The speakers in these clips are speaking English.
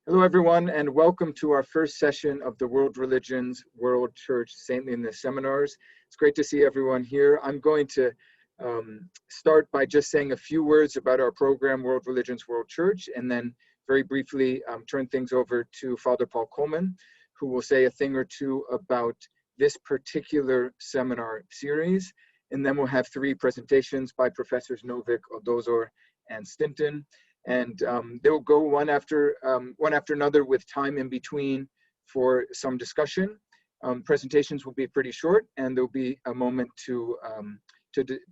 Hello, everyone, and welcome to our first session of the World Religions, World Church, Saintliness seminars. It's great to see everyone here. I'm going to start by just saying a few words about our program, World Religions, World Church, and then very briefly turn things over to Father Paul Coleman, who will say a thing or two about this particular seminar series. And then we'll have three presentations by Professors Novick, Odozor, and Stinton. And they'll go one after another with time in between for some discussion. Presentations will be pretty short, and there'll be a moment to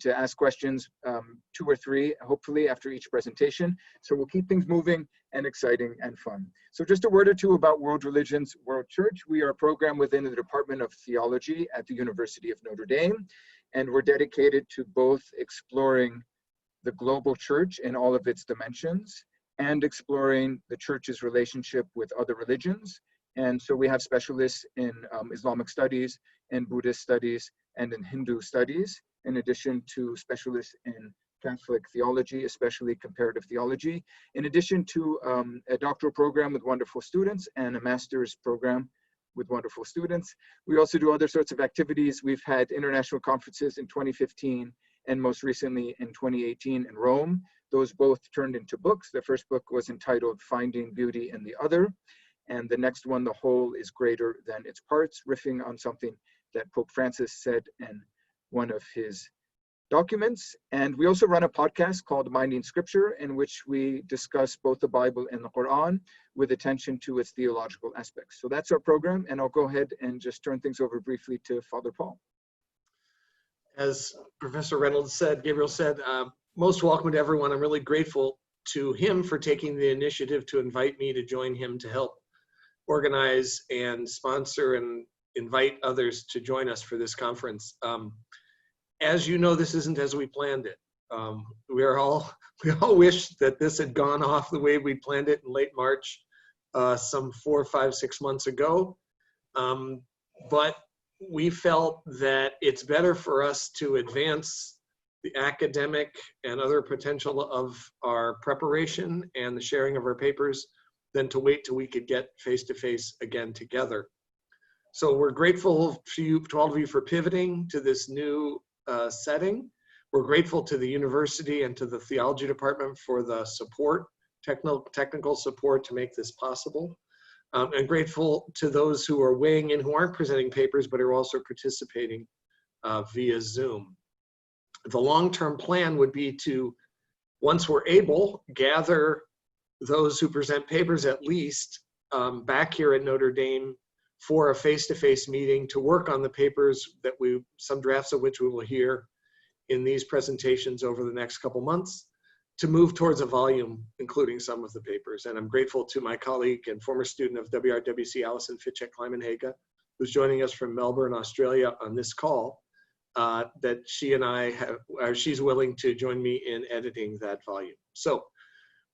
ask questions, two or three, hopefully, after each presentation. So we'll keep things moving and exciting and fun. So just a word or two about World Religions, World Church. We are a program within the Department of Theology at the University of Notre Dame, and we're dedicated to both exploring the global church in all of its dimensions and exploring the church's relationship with other religions. And so we have specialists in Islamic studies, in Buddhist studies, and in Hindu studies, in addition to specialists in Catholic theology, especially comparative theology, in addition to a doctoral program with wonderful students and a master's program with wonderful students. We also do other sorts of activities. We've had international conferences in 2015, and most recently in 2018 in Rome. Those both turned into books. The first book was entitled Finding Beauty in the Other, and the next one, The Whole is Greater Than Its Parts, riffing on something that Pope Francis said in one of his documents. And we also run a podcast called Minding Scripture, in which we discuss both the Bible and the Quran with attention to its theological aspects. So that's our program, and I'll go ahead and just turn things over briefly to Father Paul. As Professor Reynolds said, Gabriel said, most welcome to everyone. I'm really grateful to him for taking the initiative to invite me to join him to help organize and sponsor and invite others to join us for this conference. As you know, this isn't as we planned it. We all wish that this had gone off the way we planned it in late March, some 4, 5, 6 months ago. But we felt that it's better for us to advance the academic and other potential of our preparation and the sharing of our papers than to wait till we could get face-to-face again together. So we're grateful to all of you for pivoting to this new setting. We're grateful to the university and to the theology department for the support, technical support to make this possible. And grateful to those who are weighing in who aren't presenting papers but are also participating via Zoom. The long-term plan would be to, once we're able, gather those who present papers at least back here at Notre Dame for a face-to-face meeting to work on the papers that some drafts of which we will hear in these presentations over the next couple months, to move towards a volume, including some of the papers. And I'm grateful to my colleague and former student of WRWC, Alison Fitchek-Kleimenhaga, who's joining us from Melbourne, Australia on this call, that she and I she's willing to join me in editing that volume. So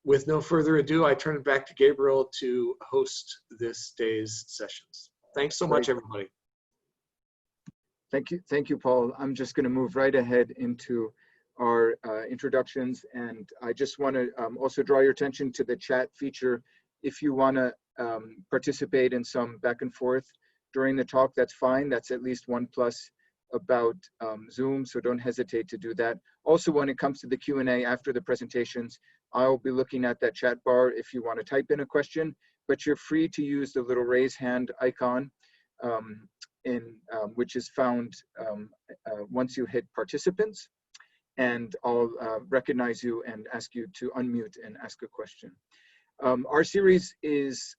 with no further ado, I turn it back to Gabriel to host this day's sessions. Thanks so much, everybody. Thank you, Paul. I'm just going to move right ahead into our introductions, and I just want to also draw your attention to the chat feature. If you want to participate in some back and forth during the talk, that's fine. That's at least 1+ about Zoom, so don't hesitate to do that. Also, when it comes to the Q&A after the presentations, I'll be looking at that chat bar if you want to type in a question, but you're free to use the little raise hand icon which is found once you hit participants, and I'll recognize you and ask you to unmute and ask a question. Our series is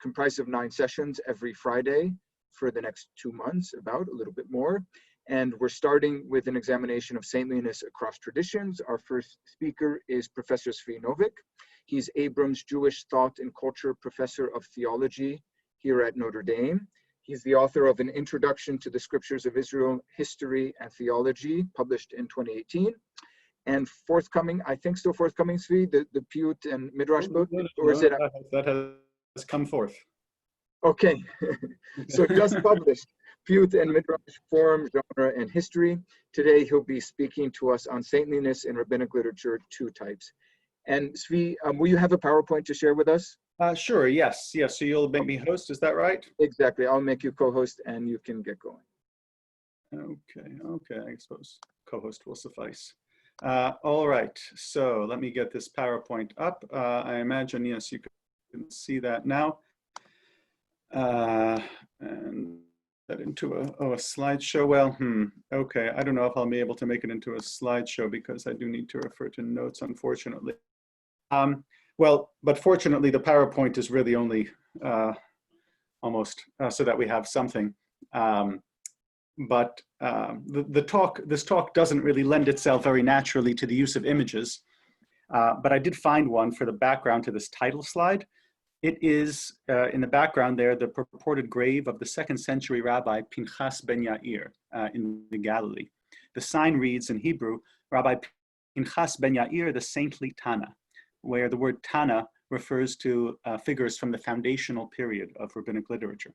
comprised of 9 sessions every Friday for the next 2 months, about a little bit more. And we're starting with an examination of saintliness across traditions. Our first speaker is Professor Tzvi Novick. He's Abrams Jewish Thought and Culture Professor of Theology here at Notre Dame. He's the author of An Introduction to the Scriptures of Israel, History and Theology, published in 2018. And forthcoming, I think still forthcoming, Tzvi, the Piyut and Midrash book? Or is it? That has come forth. Okay, so just published, Piyut and Midrash, Form, Genre, and History. Today he'll be speaking to us on saintliness in rabbinic literature, 2 types. And Tzvi, will you have a PowerPoint to share with us? Sure, yes. So you'll make me host, is that right? Exactly. I'll make you co-host and you can get going. Okay, I suppose co-host will suffice. All right, so let me get this PowerPoint up. I imagine, yes, you can see that now. And that into a slideshow. Well, okay, I don't know if I'll be able to make it into a slideshow because I do need to refer to notes, unfortunately. Well, but fortunately, the PowerPoint is really only almost so that we have something. But this talk doesn't really lend itself very naturally to the use of images. But I did find one for the background to this title slide. It is in the background there, the purported grave of the 2nd century Rabbi Pinchas ben Yair in the Galilee. The sign reads in Hebrew, Rabbi Pinchas ben Yair, the saintly Tana, where the word Tana refers to figures from the foundational period of rabbinic literature.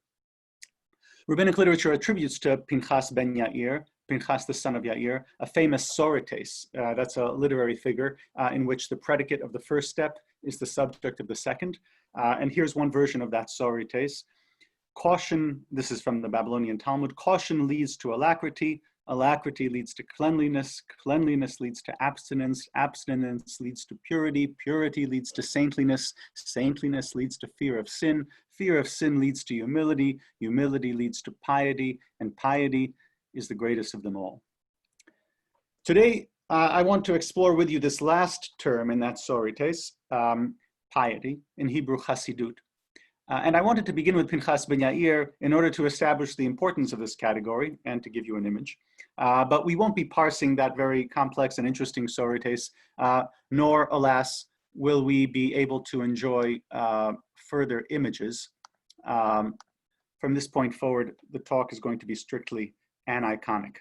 Rabbinic literature attributes to Pinchas ben Yair, Pinchas the son of Yair, a famous sorites. That's a literary figure in which the predicate of the first step is the subject of the second. And here's one version of that sorites. Caution, this is from the Babylonian Talmud, caution leads to alacrity, alacrity leads to cleanliness, cleanliness leads to abstinence, abstinence leads to purity, purity leads to saintliness, saintliness leads to fear of sin leads to humility, humility leads to piety, and piety is the greatest of them all. Today, I want to explore with you this last term in that sorites, piety, in Hebrew Hasidut. And I wanted to begin with Pinchas ben Yair in order to establish the importance of this category and to give you an image. But we won't be parsing that very complex and interesting sorites, nor, alas, will we be able to enjoy further images. From this point forward, the talk is going to be strictly aniconic.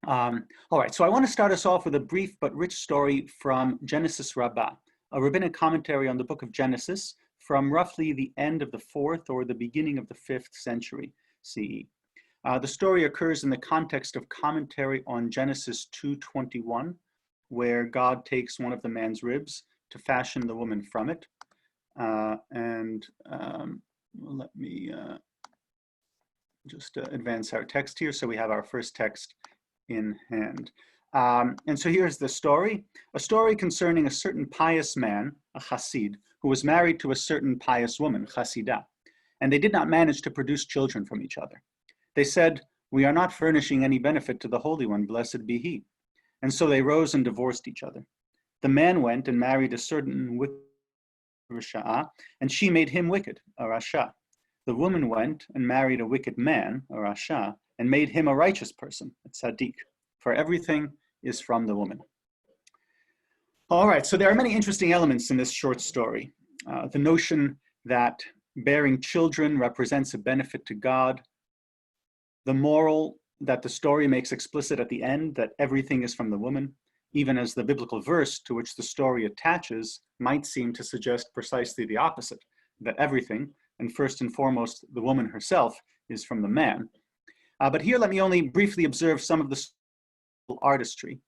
All right, so I want to start us off with a brief but rich story from Genesis Rabbah, a rabbinic commentary on the book of Genesis from roughly the end of the 4th or the beginning of the 5th century CE. The story occurs in the context of commentary on Genesis 2:21, where God takes one of the man's ribs to fashion the woman from it. Let me just advance our text here so we have our first text in hand. And so here's the story, a story concerning a certain pious man, a Hasid, who was married to a certain pious woman, Hasidah, and they did not manage to produce children from each other. They said, "We are not furnishing any benefit to the Holy One, blessed be he." And so they rose and divorced each other. The man went and married a certain wicked Rasha, and she made him wicked, a Rasha. The woman went and married a wicked man, a Rasha, and made him a righteous person, a tzaddik, for everything is from the woman. All right, so there are many interesting elements in this short story. The notion that bearing children represents a benefit to God, the moral that the story makes explicit at the end that everything is from the woman, even as the biblical verse to which the story attaches might seem to suggest precisely the opposite, that everything, and first and foremost the woman herself, is from the man. But here let me only briefly observe some of the artistry.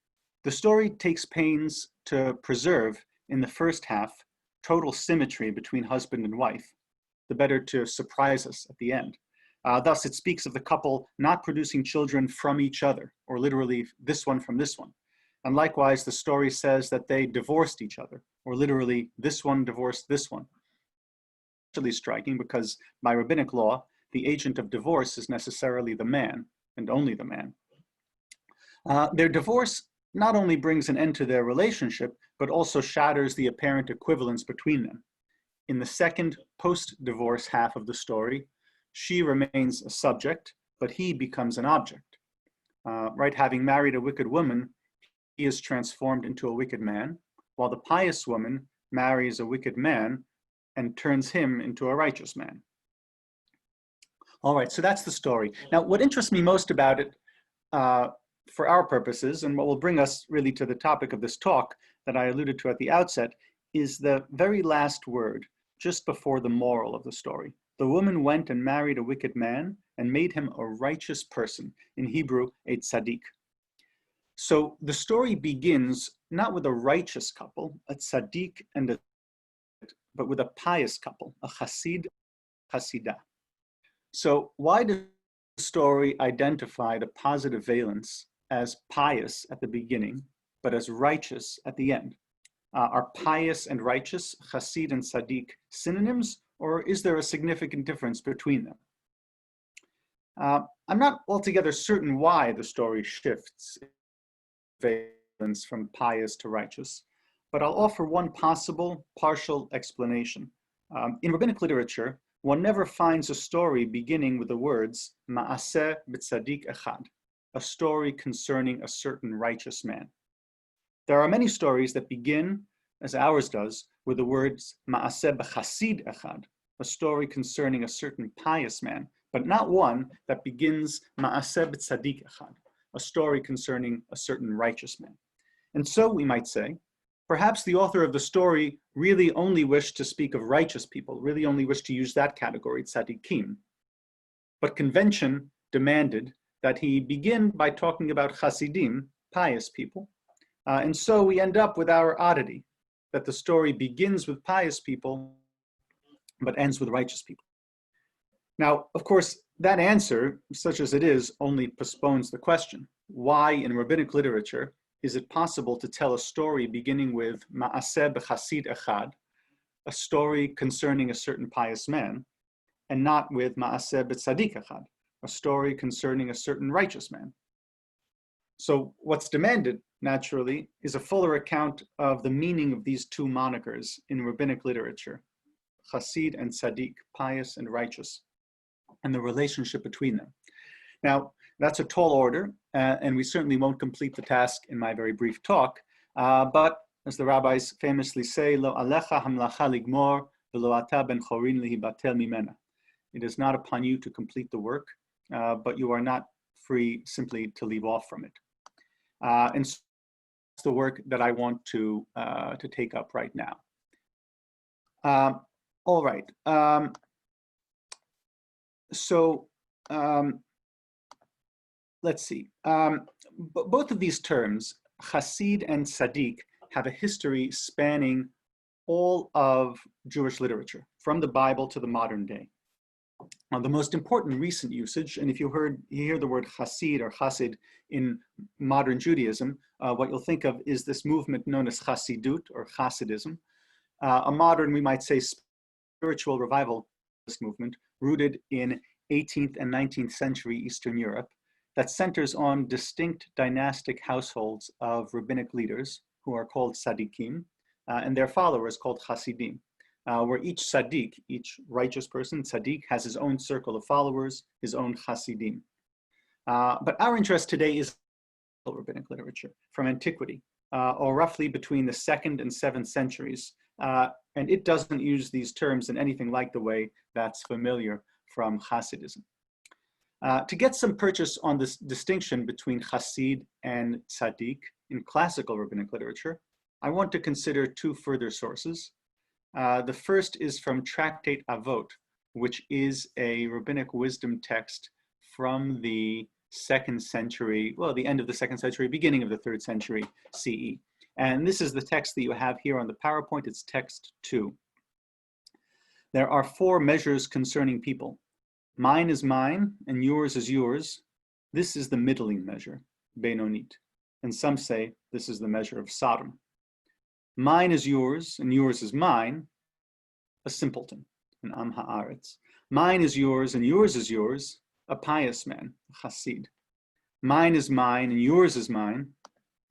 The story takes pains to preserve in the first half total symmetry between husband and wife, the better to surprise us at the end. Thus, it speaks of the couple not producing children from each other, or literally this one from this one. And likewise, the story says that they divorced each other, or literally this one divorced this one. Especially striking because by rabbinic law, the agent of divorce is necessarily the man, and only the man. Their divorce not only brings an end to their relationship, but also shatters the apparent equivalence between them. In the second post-divorce half of the story, she remains a subject, but he becomes an object. Right, having married a wicked woman, he is transformed into a wicked man, while the pious woman marries a wicked man and turns him into a righteous man. All right, so that's the story. Now, what interests me most about it, for our purposes, and what will bring us really to the topic of this talk that I alluded to at the outset, is the very last word, just before the moral of the story. The woman went and married a wicked man and made him a righteous person, in Hebrew, a tzaddik. So the story begins not with a righteous couple, a tzaddik and a but with a pious couple, a chassid, chassidah. So why does the story identify the positive valence as pious at the beginning, but as righteous at the end? Are pious and righteous, chassid and tzaddik, synonyms, or is there a significant difference between them? I'm not altogether certain why the story shifts valence from pious to righteous, but I'll offer one possible partial explanation. In rabbinic literature, one never finds a story beginning with the words ma'aseh b'tzadik echad, a story concerning a certain righteous man. There are many stories that begin, as ours does, with the words ma'aseh b'chassid echad, a story concerning a certain pious man, but not one that begins ma'aseh b'tzadik echad, a story concerning a certain righteous man. And so we might say, perhaps the author of the story really only wished to speak of righteous people, really only wished to use that category, tzaddikim. But convention demanded that he begin by talking about chassidim, pious people. And so we end up with our oddity, that the story begins with pious people, but ends with righteous people. Now, of course, that answer, such as it is, only postpones the question. Why in rabbinic literature is it possible to tell a story beginning with ma'aseh b'chassid echad, a story concerning a certain pious man, and not with ma'aseh b'tzadik echad, a story concerning a certain righteous man? So what's demanded, naturally, is a fuller account of the meaning of these two monikers in rabbinic literature, chassid and tzaddik, pious and righteous, and the relationship between them. Now, that's a tall order, and we certainly won't complete the task in my very brief talk, but as the rabbis famously say, lo alecha hamlacha ligmor, v'lo ata ben chorin lihibatel mimena. It is not upon you to complete the work, but you are not free simply to leave off from it. And so that's the work that I want to take up right now. All right. Let's see. Both of these terms, chassid and tzaddik, have a history spanning all of Jewish literature, from the Bible to the modern day. Now, the most important recent usage, and if you hear the word chassid or chassid in modern Judaism, what you'll think of is this movement known as chassidut or Hasidism, a modern, we might say, spiritual revival movement rooted in 18th and 19th century Eastern Europe that centers on distinct dynastic households of rabbinic leaders who are called tzaddikim, and their followers called chasidim, where each tzaddik, each righteous person, tzaddik, has his own circle of followers, his own chasidim. But our interest today is rabbinic literature from antiquity, or roughly between the 2nd and 7th centuries, and it doesn't use these terms in anything like the way that's familiar from Hasidism. To get some purchase on this distinction between chassid and tzaddik in classical rabbinic literature, I want to consider two further sources. The first is from Tractate Avot, which is a rabbinic wisdom text from the 2nd century, well, the end of the 2nd century, beginning of the 3rd century CE. And this is the text that you have here on the PowerPoint. It's text 2. There are 4 measures concerning people. Mine is mine, and yours is yours. This is the middling measure, Benonit. And some say this is the measure of Sodom. Mine is yours, and yours is mine, a simpleton, an Am Haaretz. Mine is yours, and yours is yours, a pious man, a chassid. Mine is mine, and yours is mine,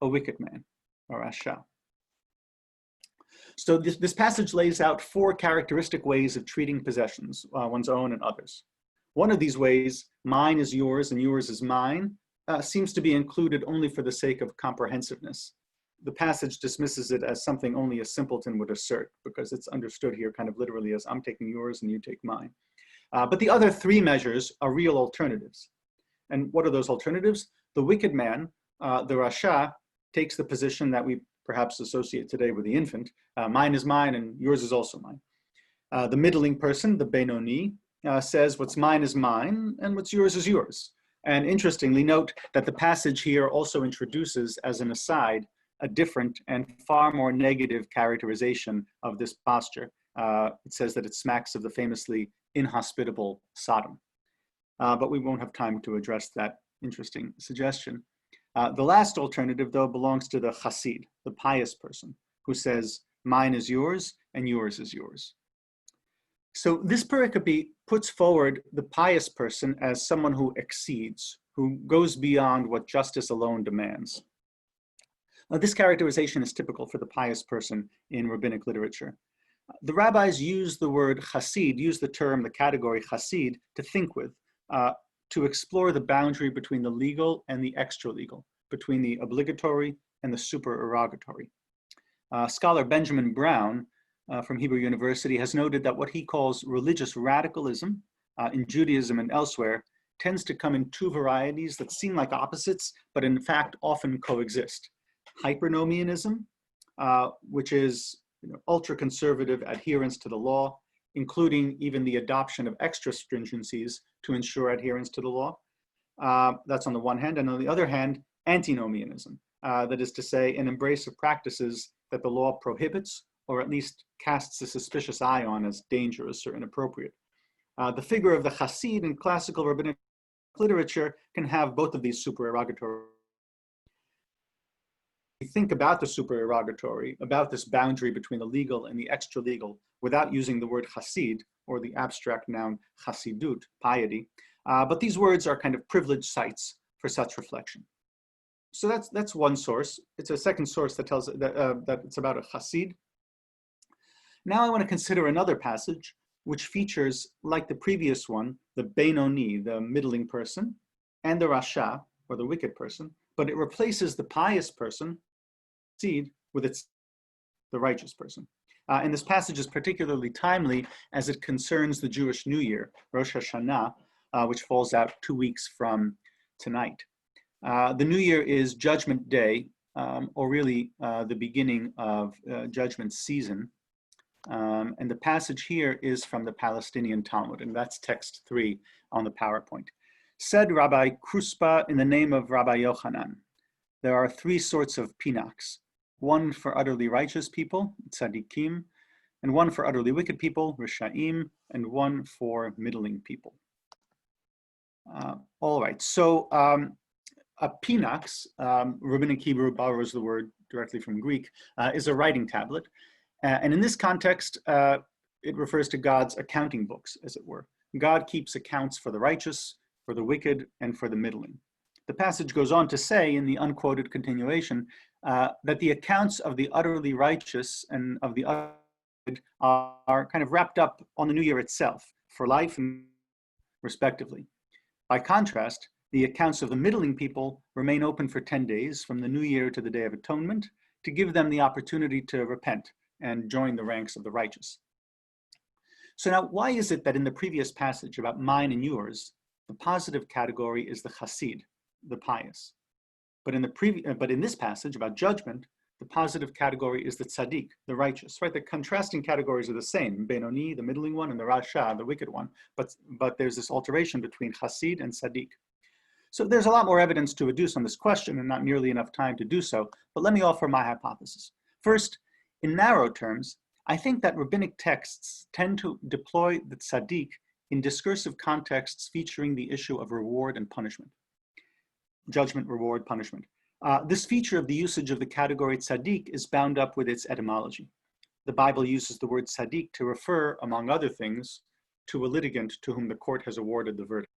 a wicked man, or Rasha. So this passage lays out 4 characteristic ways of treating possessions, one's own and others. One of these ways, mine is yours and yours is mine, seems to be included only for the sake of comprehensiveness. The passage dismisses it as something only a simpleton would assert, because it's understood here kind of literally as I'm taking yours and you take mine. But the other 3 measures are real alternatives. And what are those alternatives? The wicked man, the Rasha, takes the position that we perhaps associate today with the infant. Mine is mine and yours is also mine. The middling person, the Benoni, says what's mine is mine and what's yours is yours. And interestingly, note that the passage here also introduces, as an aside, a different and far more negative characterization of this posture. It says that it smacks of the famously inhospitable Sodom. But we won't have time to address that interesting suggestion. The last alternative, though, belongs to the Chassid, the pious person, who says, mine is yours and yours is yours. So this pericope puts forward the pious person as someone who exceeds, who goes beyond what justice alone demands. This characterization is typical for the pious person in rabbinic literature. The rabbis use the word chassid, use the term, the category chassid, to think with, to explore the boundary between the legal and the extra-legal, between the obligatory and the supererogatory. Scholar Benjamin Brown from Hebrew University has noted that what he calls religious radicalism in Judaism and elsewhere tends to come in two varieties that seem like opposites, but in fact often coexist. Hypernomianism, which is ultra-conservative adherence to the law, including even the adoption of extra stringencies to ensure adherence to the law. That's on the one hand, and on the other hand, antinomianism, that is to say, an embrace of practices that the law prohibits, or at least casts a suspicious eye on as dangerous or inappropriate. The figure of the chassid in classical rabbinic literature can have both of these supererogatory. We think about the supererogatory, about this boundary between the legal and the extra-legal, without using the word chassid or the abstract noun chasidut, piety. But these words are kind of privileged sites for such reflection. So that's one source. It's a second source that tells that it's about a chassid. Now I want to consider another passage which features, like the previous one, the Benoni, the middling person, and the Rasha, or the wicked person, but it replaces the pious person, seed, with the righteous person. And this passage is particularly timely as it concerns the Jewish New Year, Rosh Hashanah, which falls out 2 weeks from tonight. The New Year is Judgment Day, or really the beginning of Judgment season. And the passage here is from the Palestinian Talmud, and that's text 3 on the PowerPoint. Said Rabbi Kruspa in the name of Rabbi Yochanan, there are 3 sorts of pinaks, one for utterly righteous people, tzaddikim, and one for utterly wicked people, rishaim, and one for middling people. All right, so a pinax, Rabbinic Hebrew borrows the word directly from Greek, is a writing tablet. And in this context, it refers to God's accounting books, as it were. God keeps accounts for the righteous, for the wicked, and for the middling. The passage goes on to say, in the unquoted continuation, that the accounts of the utterly righteous and of the utterly wicked are kind of wrapped up on the New Year itself, for life and respectively. By contrast, the accounts of the middling people remain open for 10 days, from the New Year to the Day of Atonement, to give them the opportunity to repent and join the ranks of the righteous. So now, why is it that in the previous passage about mine and yours, the positive category is the chassid, the pious? But in this passage about judgment, the positive category is the tzaddik, the righteous, right? The contrasting categories are the same, Benoni, the middling one, and the Rasha, the wicked one, but there's this alteration between chassid and tzaddik. So there's a lot more evidence to adduce on this question and not nearly enough time to do so, but let me offer my hypothesis. First, in narrow terms, I think that rabbinic texts tend to deploy the tzaddik in discursive contexts featuring the issue of reward and punishment. Judgment, reward, punishment. This feature of the usage of the category tzaddik is bound up with its etymology. The Bible uses the word tzaddik to refer, among other things, to a litigant to whom the court has awarded the verdict.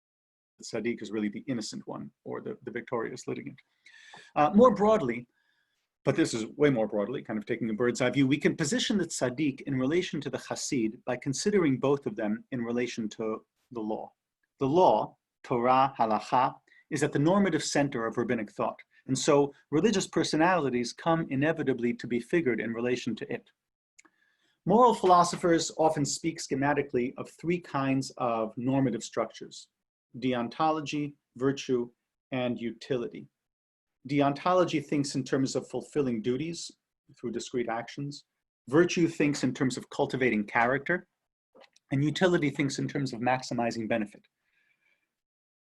The tzaddik is really the innocent one, or the victorious litigant. More broadly, but this is way more broadly, kind of taking a bird's eye view, we can position the tzaddik in relation to the chassid by considering both of them in relation to the law. The law, Torah, halacha, is at the normative center of rabbinic thought. And so religious personalities come inevitably to be figured in relation to it. Moral philosophers often speak schematically of 3 kinds of normative structures: deontology, virtue, and utility. Deontology thinks in terms of fulfilling duties through discrete actions. Virtue thinks in terms of cultivating character. And utility thinks in terms of maximizing benefit.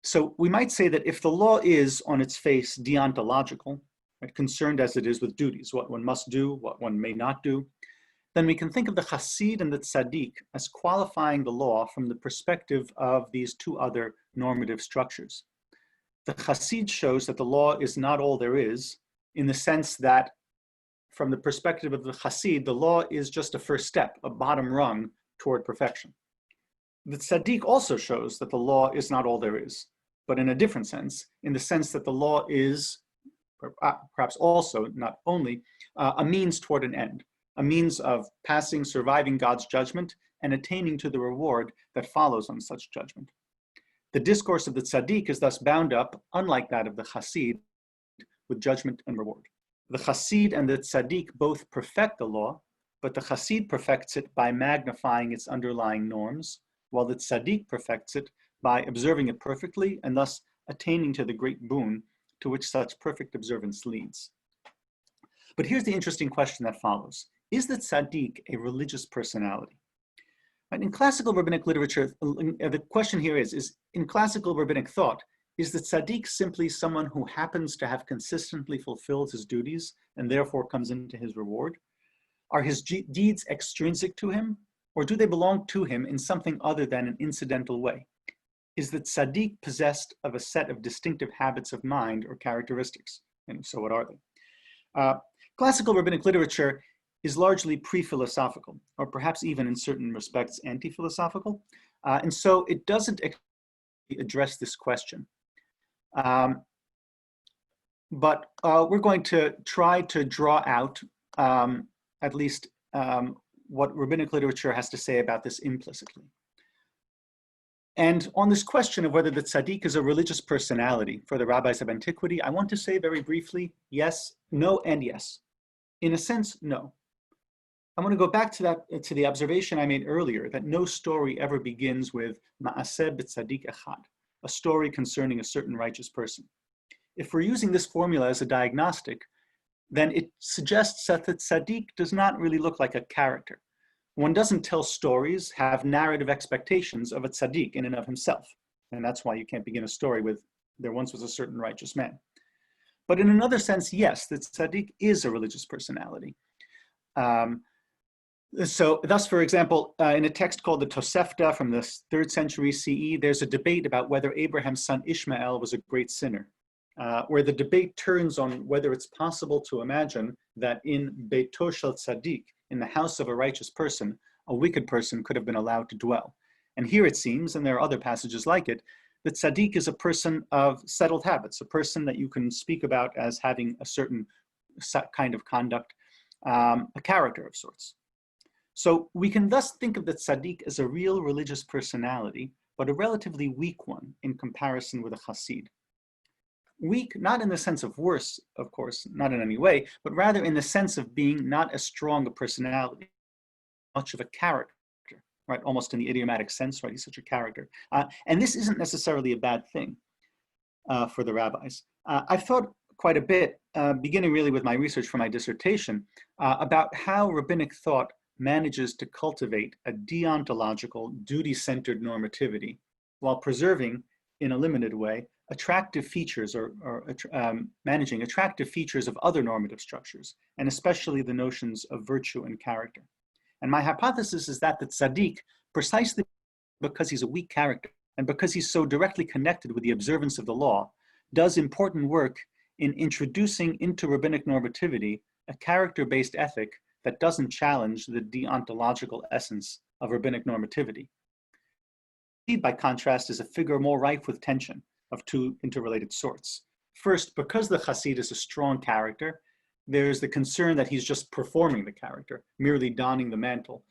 So we might say that if the law is, on its face, deontological, right, concerned as it is with duties, what one must do, what one may not do, then we can think of the Chassid and the Tzaddik as qualifying the law from the perspective of these two other normative structures. The Chassid shows that the law is not all there is, in the sense that from the perspective of the Chassid, the law is just a first step, a bottom rung toward perfection. The Tzaddik also shows that the law is not all there is, but in a different sense, in the sense that the law is, perhaps also, not only, a means toward an end, a means of passing, surviving God's judgment, and attaining to the reward that follows on such judgment. The discourse of the Tzaddik is thus bound up, unlike that of the Chassid, with judgment and reward. The Chassid and the Tzaddik both perfect the law, but the Chassid perfects it by magnifying its underlying norms, while the Tzaddik perfects it by observing it perfectly and thus attaining to the great boon to which such perfect observance leads. But here's the interesting question that follows. Is the Tzaddik a religious personality? Right, in classical rabbinic literature, the question here is in classical rabbinic thought, is the Tzaddik simply someone who happens to have consistently fulfilled his duties and therefore comes into his reward? Are his deeds extrinsic to him, or do they belong to him in something other than an incidental way? Is the Tzaddik possessed of a set of distinctive habits of mind or characteristics? And if so, what are they? Classical rabbinic literature is largely pre-philosophical, or perhaps even in certain respects anti-philosophical. And so it doesn't address this question. But we're going to try to draw out at least what rabbinic literature has to say about this implicitly. And on this question of whether the Tzaddik is a religious personality for the rabbis of antiquity, I want to say very briefly, yes, no, and yes. In a sense, no. I want to go back to the observation I made earlier that no story ever begins with Ma'aseh b'Tzaddik echad, a story concerning a certain righteous person. If we're using this formula as a diagnostic, then it suggests that the Tzaddik does not really look like a character. One doesn't tell stories, have narrative expectations of a Tzaddik in and of himself. And that's why you can't begin a story with, there once was a certain righteous man. But in another sense, yes, the Tzaddik is a religious personality. So thus, for example, in a text called the Tosefta from the 3rd century CE, there's a debate about whether Abraham's son Ishmael was a great sinner, where the debate turns on whether it's possible to imagine that in Beito Shel Tzaddik, in the house of a righteous person, a wicked person could have been allowed to dwell. And here it seems, and there are other passages like it, that Tzaddik is a person of settled habits, a person that you can speak about as having a certain kind of conduct, a character of sorts. So we can thus think of the Tzaddik as a real religious personality, but a relatively weak one in comparison with a Chassid. Weak, not in the sense of worse, of course, not in any way, but rather in the sense of being not as strong a personality, much of a character, right? Almost in the idiomatic sense, right? He's such a character. And this isn't necessarily a bad thing for the rabbis. I've thought quite a bit, beginning really with my research for my dissertation, about how rabbinic thought manages to cultivate a deontological, duty-centered normativity while preserving, in a limited way, attractive features or managing attractive features of other normative structures, and especially the notions of virtue and character. And my hypothesis is that the Tzaddik, precisely because he's a weak character and because he's so directly connected with the observance of the law, does important work in introducing into rabbinic normativity a character-based ethic that doesn't challenge the deontological essence of rabbinic normativity. By contrast, is a figure more rife with tension of two interrelated sorts. First, because the Chassid is a strong character, there's the concern that he's just performing the character, merely donning the mantle,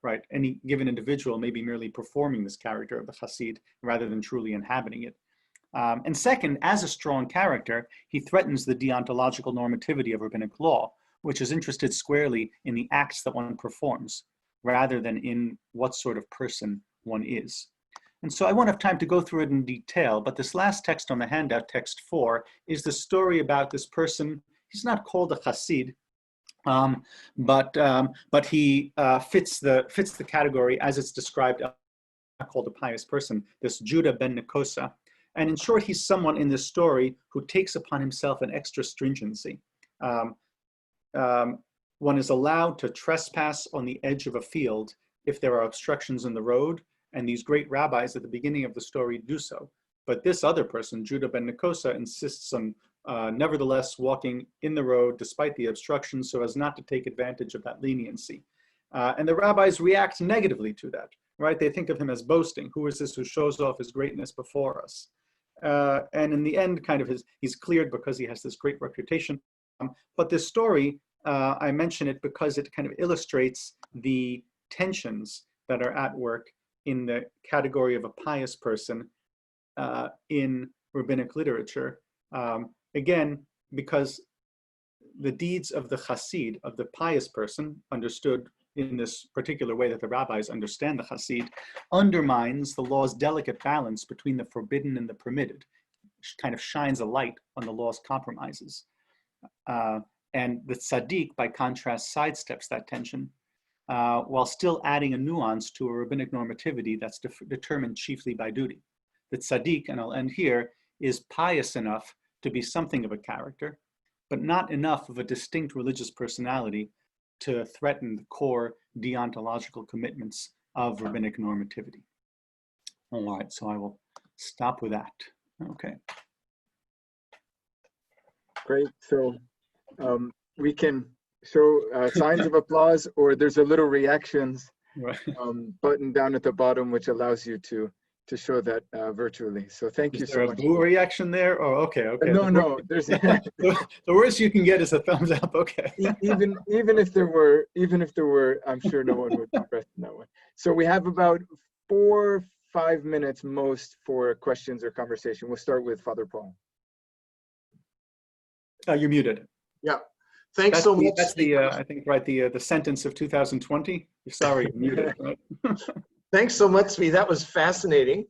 right? Any given individual may be merely performing this character of the Chassid rather than truly inhabiting it. And second, as a strong character, he threatens the deontological normativity of rabbinic law, which is interested squarely in the acts that one performs, rather than in what sort of person one is. And so I won't have time to go through it in detail, but this last text on the handout, text 4, is the story about this person. He's not called a Chassid, but he fits the category as it's described, called a pious person, this Judah ben Nekosa. And in short, he's someone in this story who takes upon himself an extra stringency. one is allowed to trespass on the edge of a field if there are obstructions in the road, and these great rabbis at the beginning of the story do so. But this other person, Judah ben Nikosa, insists on nevertheless walking in the road despite the obstructions so as not to take advantage of that leniency. And the rabbis react negatively to that, right? They think of him as boasting. Who is this who shows off his greatness before us? And in the end, kind of he's cleared because he has this great reputation. But this story, I mention it because it kind of illustrates the tensions that are at work in the category of a pious person in rabbinic literature. Again, because the deeds of the chassid, of the pious person, understood in this particular way that the rabbis understand the chassid, undermines the law's delicate balance between the forbidden and the permitted, which kind of shines a light on the law's compromises. And the tzaddik, by contrast, sidesteps that tension, while still adding a nuance to a rabbinic normativity that's determined chiefly by duty. The tzaddik, and I'll end here, is pious enough to be something of a character, but not enough of a distinct religious personality to threaten the core deontological commitments of rabbinic normativity. All right, so I will stop with that. Okay. Great. So we can show signs of applause, or there's a little reactions button down at the bottom, which allows you to show that virtually. So thank you so much. Is there a boo reaction there? Oh, okay. No. There's the worst you can get is a thumbs up. Okay. even if there were, I'm sure no one would be pressing that one. So we have about 4-5 minutes most for questions or conversation. We'll start with Father Paul. You're muted. Yeah. Thanks so much. That's the I think the sentence of 2020. Sorry, you're muted. Right? Thanks so much, Tzvi. That was fascinating.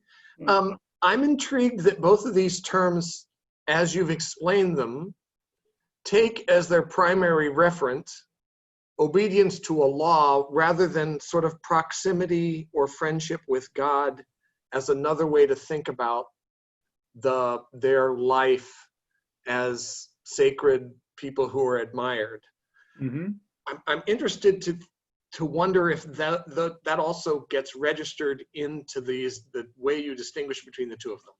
I'm intrigued that both of these terms, as you've explained them, take as their primary reference obedience to a law rather than sort of proximity or friendship with God as another way to think about their life as sacred people who are admired. Mm-hmm. I'm interested to wonder if that also gets registered into the way you distinguish between the two of them.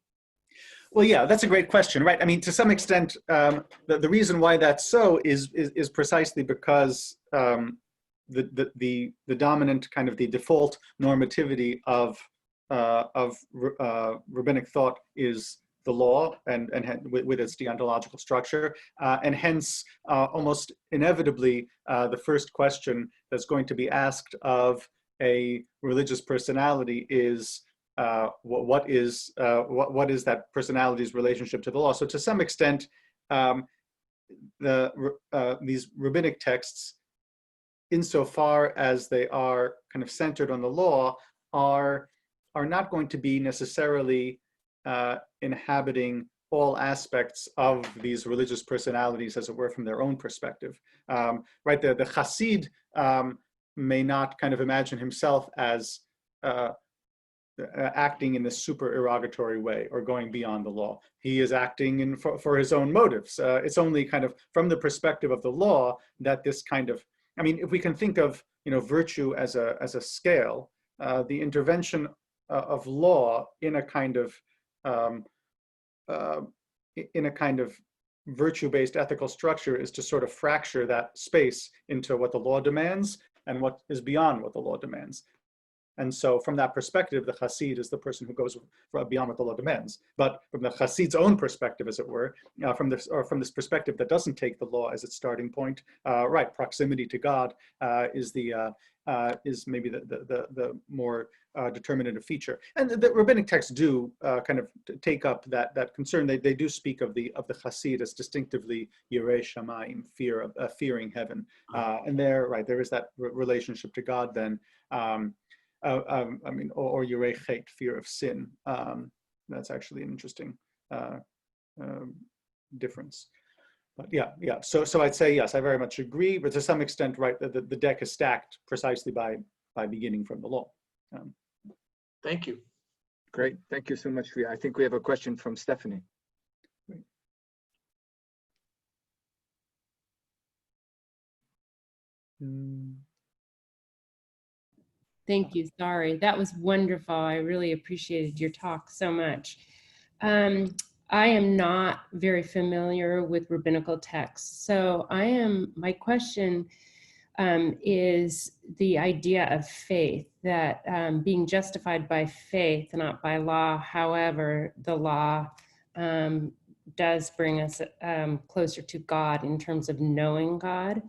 Well, yeah, that's a great question, right? I mean, to some extent, the reason why that's so is precisely because the dominant kind of the default normativity of rabbinic thought is the law and with its deontological structure, and hence almost inevitably the first question that's going to be asked of a religious personality is what is that personality's relationship to the law? So to some extent, these rabbinic texts, insofar as they are kind of centered on the law, are not going to be necessarily inhabiting all aspects of these religious personalities, as it were, from their own perspective. Right, the chassid may not kind of imagine himself as acting in this supererogatory way or going beyond the law. He is acting for his own motives. It's only kind of from the perspective of the law that this kind of, I mean, if we can think of virtue as a scale, the intervention of law in a kind of virtue-based ethical structure is to sort of fracture that space into what the law demands and what is beyond what the law demands. And so from that perspective, the chassid is the person who goes beyond what the law demands. But from the chassid's own perspective, as it were, from this perspective that doesn't take the law as its starting point, right, proximity to God is maybe the more determinative feature. And the rabbinic texts do kind of take up that concern. They do speak of the chassid as distinctively yirei shamayim, fearing heaven. And there is that relationship to God then. I mean, or yirei chet, fear of sin. That's actually an interesting difference. But yeah. So I'd say yes, I very much agree. But to some extent, right, the deck is stacked precisely by beginning from the law. Thank you. Great, thank you so much, Tzvi. I think we have a question from Stephanie. Thank you. Sorry. That was wonderful. I really appreciated your talk so much. I am not very familiar with rabbinical texts. So my question is the idea of faith, that being justified by faith, not by law. However, the law does bring us closer to God in terms of knowing God.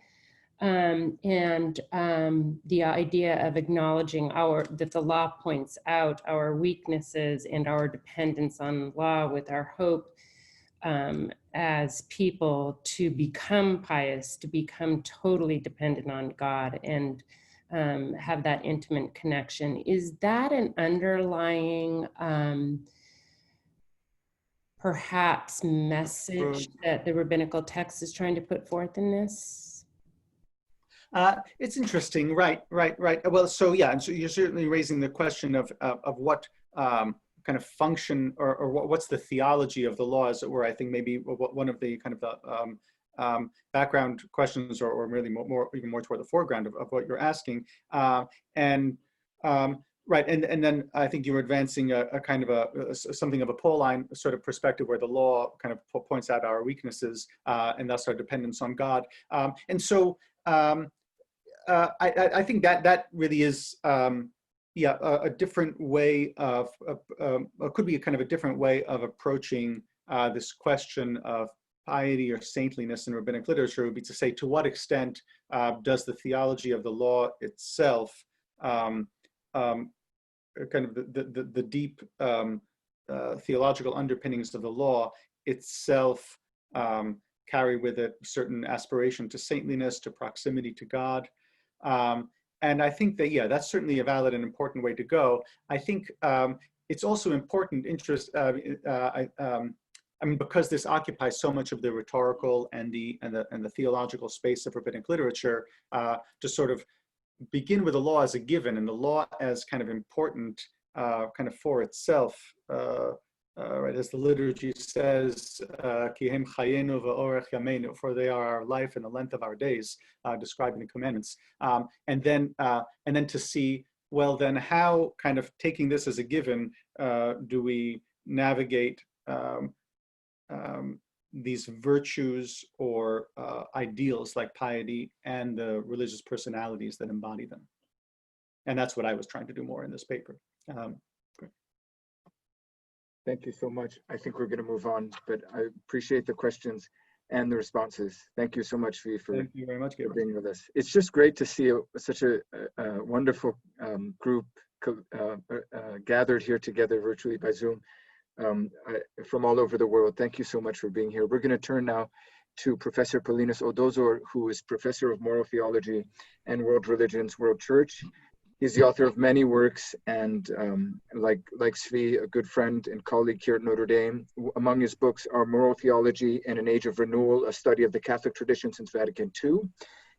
And the idea of acknowledging that the law points out our weaknesses and our dependence on law with our hope as people to become pious, to become totally dependent on God and have that intimate connection. Is that an underlying perhaps message that the rabbinical text is trying to put forth in this? It's interesting, right. Well, so yeah, and so you're certainly raising the question of what kind of function or what's the theology of the law, as it were. I think maybe one of the kind of the background questions, or really even more toward the foreground of what you're asking, right, and then I think you're advancing a kind of something of a Pauline sort of perspective where the law kind of points out our weaknesses and thus our dependence on God, and so. I think that really is, a different way of, could be a kind of a different way of approaching this question of piety or saintliness in rabbinic literature, would be to say, to what extent does the theology of the law itself, kind of the deep theological underpinnings of the law itself carry with it certain aspiration to saintliness, to proximity to God. And I think that, that's certainly a valid and important way to go. I think it's also important interest, I mean, because this occupies so much of the rhetorical and the theological space of rabbinic literature, to sort of begin with the law as a given and the law as kind of important, kind of for itself, right, as the liturgy says, "Ki hem chayenu v'orech yameinu," for they are our life and the length of our days, described in the commandments. And then to see, well, then how, kind of taking this as a given, do we navigate these virtues or ideals like piety and the religious personalities that embody them? And that's what I was trying to do more in this paper. Thank you so much. I think we're going to move on, but I appreciate the questions and the responses. Thank you so much, Tzvi, Thank you very much, for being with us. It's just great to see such a wonderful group gathered here together virtually by Zoom from all over the world. Thank you so much for being here. We're going to turn now to Professor Paulinus Odozor, who is Professor of Moral Theology and World Religions, World Church. He's the author of many works and like Tzvi, a good friend and colleague here at Notre Dame. Among his books are Moral Theology and an Age of Renewal, a study of the Catholic tradition since Vatican II,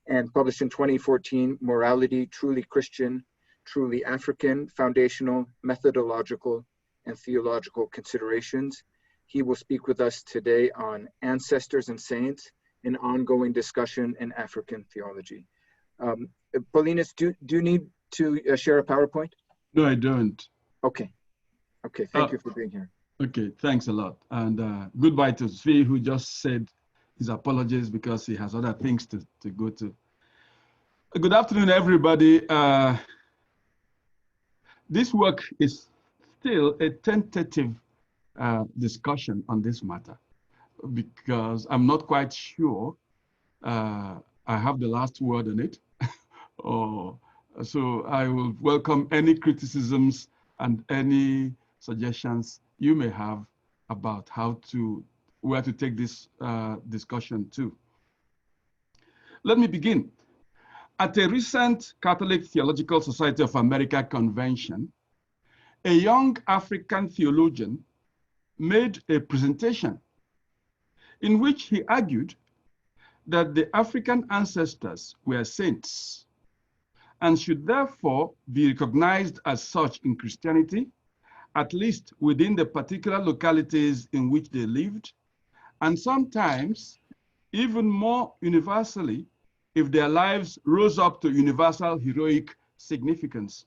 and published in 2014, Morality, Truly Christian, Truly African, Foundational, Methodological, and Theological Considerations. He will speak with us today on Ancestors and Saints, an ongoing discussion in African theology. Paulinus, do you need to share a PowerPoint? No, I don't. Okay. Thank you for being here. Okay, thanks a lot. And goodbye to Tzvi, who just said his apologies because he has other things to go to. Good afternoon, everybody. This work is still a tentative discussion on this matter because I'm not quite sure I have the last word on it. So I will welcome any criticisms and any suggestions you may have about where to take this discussion to. Let me begin. At a recent Catholic Theological Society of America convention, a young African theologian made a presentation in which he argued that the African ancestors were saints and should therefore be recognized as such in Christianity, at least within the particular localities in which they lived, and sometimes even more universally if their lives rose up to universal heroic significance.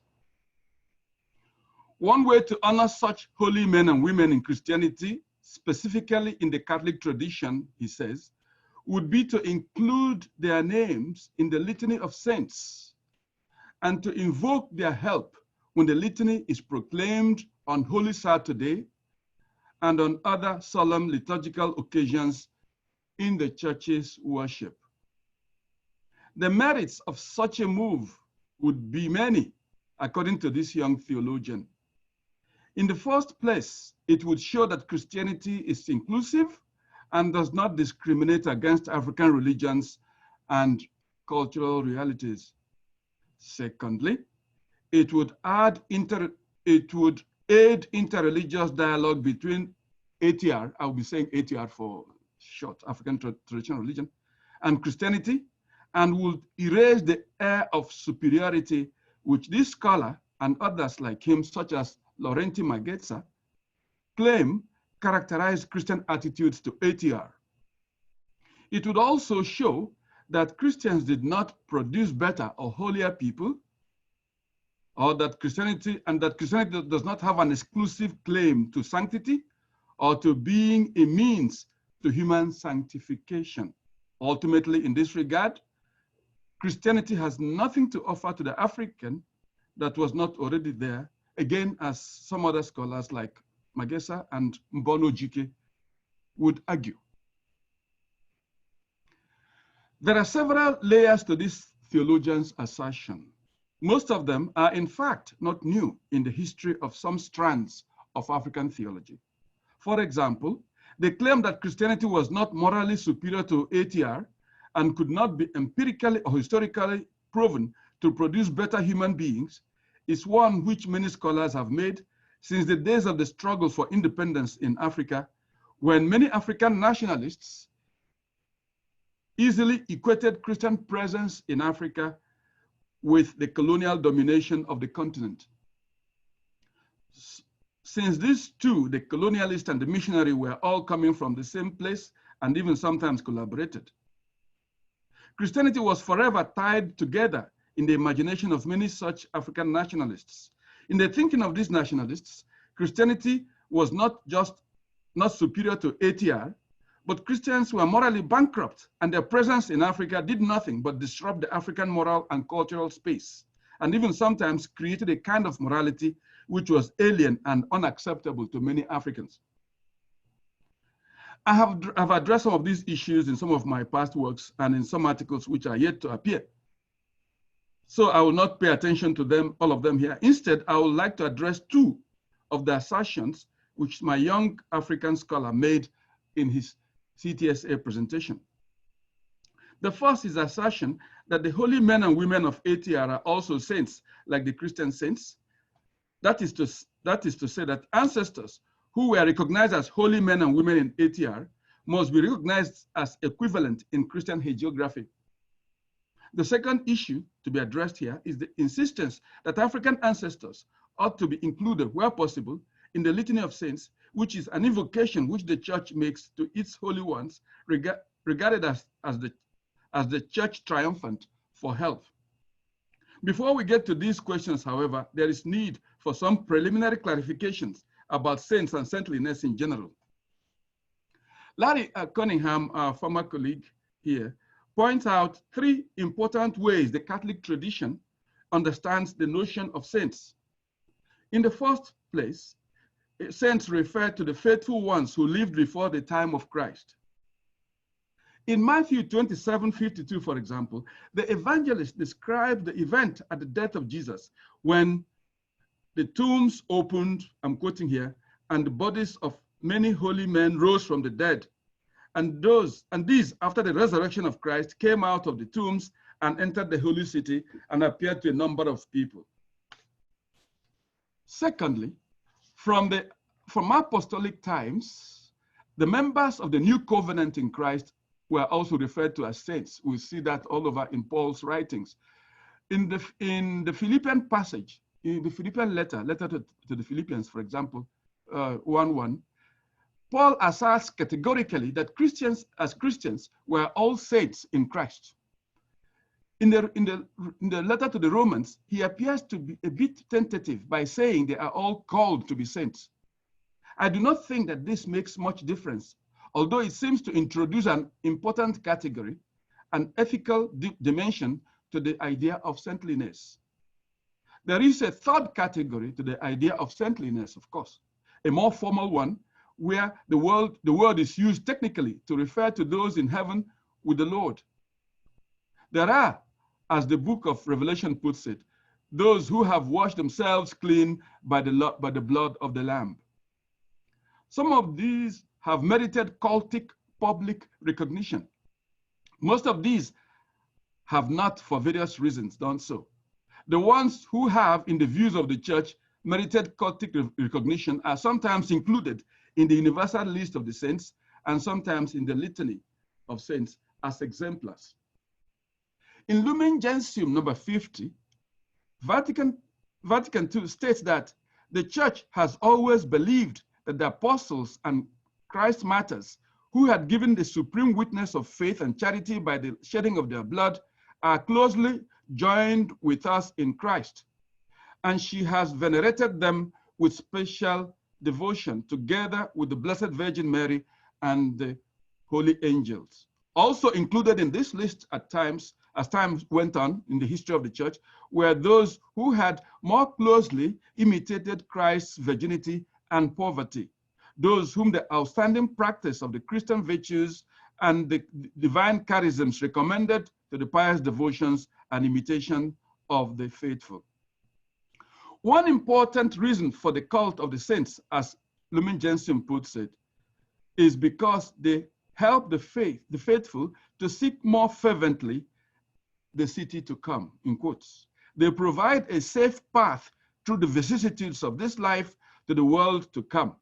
One way to honor such holy men and women in Christianity, specifically in the Catholic tradition, he says, would be to include their names in the litany of saints and to invoke their help when the litany is proclaimed on Holy Saturday and on other solemn liturgical occasions in the church's worship. The merits of such a move would be many, according to this young theologian. In the first place, it would show that Christianity is inclusive and does not discriminate against African religions and cultural realities. Secondly, it would aid interreligious dialogue between ATR, I'll be saying ATR for short, African traditional religion, and Christianity, and would erase the air of superiority which this scholar and others like him, such as Laurenti Mageza, claim characterize Christian attitudes to ATR. It would also show that Christians did not produce better or holier people, or that Christianity does not have an exclusive claim to sanctity or to being a means to human sanctification. Ultimately, in this regard, Christianity has nothing to offer to the African that was not already there, again, as some other scholars like Mageza and Mbono Jike would argue. There are several layers to this theologian's assertion. Most of them are, in fact, not new in the history of some strands of African theology. For example, they claim that Christianity was not morally superior to ATR and could not be empirically or historically proven to produce better human beings is one which many scholars have made since the days of the struggle for independence in Africa, when many African nationalists easily equated Christian presence in Africa with the colonial domination of the continent. Since these two, the colonialist and the missionary, were all coming from the same place and even sometimes collaborated. Christianity was forever tied together in the imagination of many such African nationalists. In the thinking of these nationalists, Christianity was not superior to ATR, but Christians were morally bankrupt, and their presence in Africa did nothing but disrupt the African moral and cultural space, and even sometimes created a kind of morality which was alien and unacceptable to many Africans. I have addressed some of these issues in some of my past works and in some articles which are yet to appear. So I will not pay attention to them, all of them here. Instead, I would like to address two of the assertions which my young African scholar made in his CTSA presentation. The first is the assertion that the holy men and women of ATR are also saints, like the Christian saints. That is to say that ancestors who were recognized as holy men and women in ATR must be recognized as equivalent in Christian hagiography. The second issue to be addressed here is the insistence that African ancestors ought to be included, where possible, in the Litany of Saints, which is an invocation which the church makes to its holy ones, regarded as the church triumphant for health. Before we get to these questions, however, there is need for some preliminary clarifications about saints and saintliness in general. Larry Cunningham, our former colleague here, points out three important ways the Catholic tradition understands the notion of saints. In the first place, saints refer to the faithful ones who lived before the time of Christ. In Matthew 27:52, for example, the evangelist described the event at the death of Jesus when the tombs opened, I'm quoting here, and the bodies of many holy men rose from the dead. And these, after the resurrection of Christ, came out of the tombs and entered the holy city and appeared to a number of people. Secondly, from apostolic times, the members of the new covenant in Christ were also referred to as saints. We see that all over in Paul's writings. In the Philippian passage, in the Philippian letter to the Philippians, for example, 1:1, Paul asserts categorically that Christians were all saints in Christ. In the letter to the Romans, he appears to be a bit tentative by saying they are all called to be saints. I do not think that this makes much difference, although it seems to introduce an important category, an ethical dimension to the idea of saintliness. There is a third category to the idea of saintliness, of course, a more formal one, where the word is used technically to refer to those in heaven with the Lord. There are, as the book of Revelation puts it, those who have washed themselves clean by the blood of the Lamb. Some of these have merited cultic public recognition. Most of these have not, for various reasons, done so. The ones who have, in the views of the church, merited cultic recognition are sometimes included in the universal list of the saints and sometimes in the litany of saints as exemplars. In Lumen Gentium number 50, Vatican II states that the church has always believed that the apostles and Christ martyrs who had given the supreme witness of faith and charity by the shedding of their blood are closely joined with us in Christ. And she has venerated them with special devotion together with the Blessed Virgin Mary and the holy angels. Also included in this list at times, as time went on in the history of the church, were those who had more closely imitated Christ's virginity and poverty, those whom the outstanding practice of the Christian virtues and the divine charisms recommended to the pious devotions and imitation of the faithful. One important reason for the cult of the saints, as Lumen Gentium puts it, is because they help the faithful to seek more fervently the city to come, in quotes. They provide a safe path through the vicissitudes of this life to the world to come.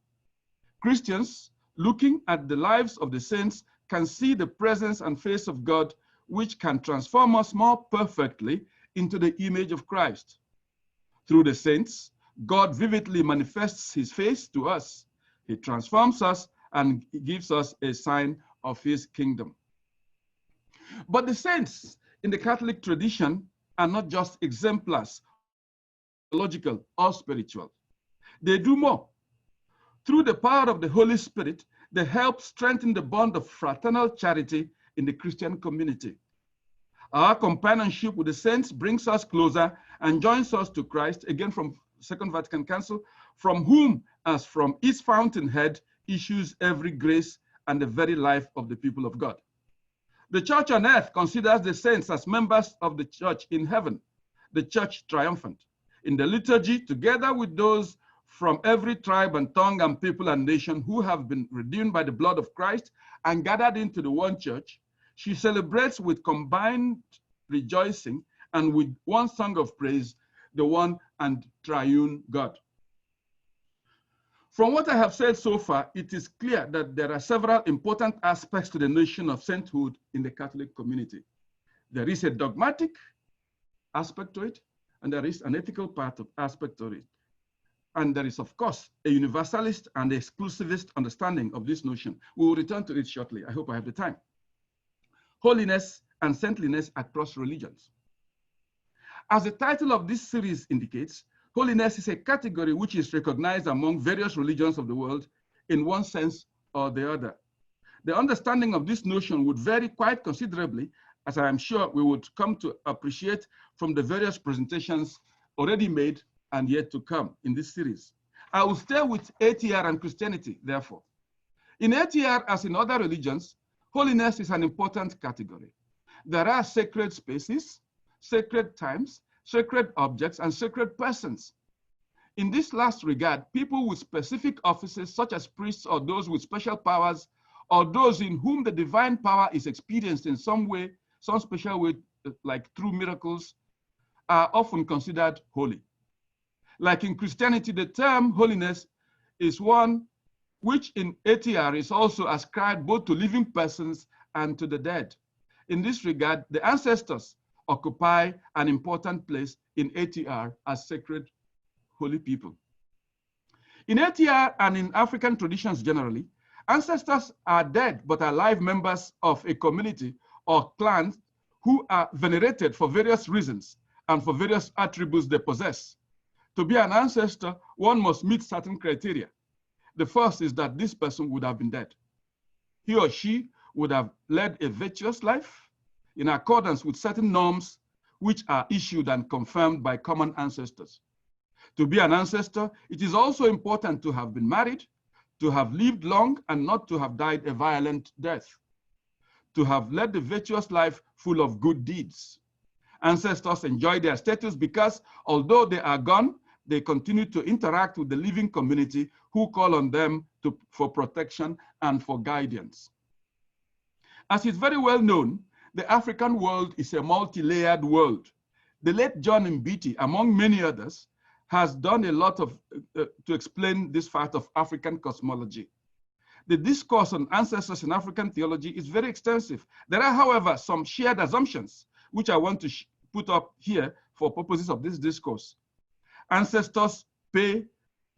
Christians, looking at the lives of the saints, can see the presence and face of God, which can transform us more perfectly into the image of Christ. Through the saints, God vividly manifests his face to us. He transforms us and gives us a sign of his kingdom. But the saints in the Catholic tradition are not just exemplars, theological or spiritual. They do more. Through the power of the Holy Spirit, they help strengthen the bond of fraternal charity in the Christian community. Our companionship with the saints brings us closer and joins us to Christ, again from Second Vatican Council, from whom, as from its fountainhead, issues every grace and the very life of the people of God. The church on earth considers the saints as members of the church in heaven, the church triumphant. In the liturgy, together with those from every tribe and tongue and people and nation who have been redeemed by the blood of Christ and gathered into the one church, she celebrates with combined rejoicing and with one song of praise, the one and triune God. From what I have said so far, it is clear that there are several important aspects to the notion of sainthood in the Catholic community. There is a dogmatic aspect to it, and there is an ethical aspect to it. And there is, of course, a universalist and exclusivist understanding of this notion. We will return to it shortly. I hope I have the time. Holiness and saintliness across religions. As the title of this series indicates, holiness is a category which is recognized among various religions of the world in one sense or the other. The understanding of this notion would vary quite considerably, as I am sure we would come to appreciate from the various presentations already made and yet to come in this series. I will stay with ATR and Christianity, therefore. In ATR, as in other religions, holiness is an important category. There are sacred spaces, sacred times, sacred objects, and sacred persons. In this last regard, people with specific offices, such as priests or those with special powers, or those in whom the divine power is experienced in some way, some special way, like through miracles, are often considered holy. Like in Christianity, the term holiness is one which in ATR is also ascribed both to living persons and to the dead. In this regard, the ancestors occupy an important place in ATR as sacred holy people. In ATR and in African traditions generally, ancestors are dead but alive members of a community or clan who are venerated for various reasons and for various attributes they possess. To be an ancestor, one must meet certain criteria. The first is that this person would have been dead. He or she would have led a virtuous life in accordance with certain norms which are issued and confirmed by common ancestors. To be an ancestor, it is also important to have been married, to have lived long and not to have died a violent death, to have led a virtuous life full of good deeds. Ancestors enjoy their status because although they are gone, they continue to interact with the living community who call on them for protection and for guidance. As is very well known, the African world is a multi-layered world. The late John Mbiti, among many others, has done a lot to explain this fact of African cosmology. The discourse on ancestors in African theology is very extensive. There are, however, some shared assumptions, which I want to put up here for purposes of this discourse. Ancestors play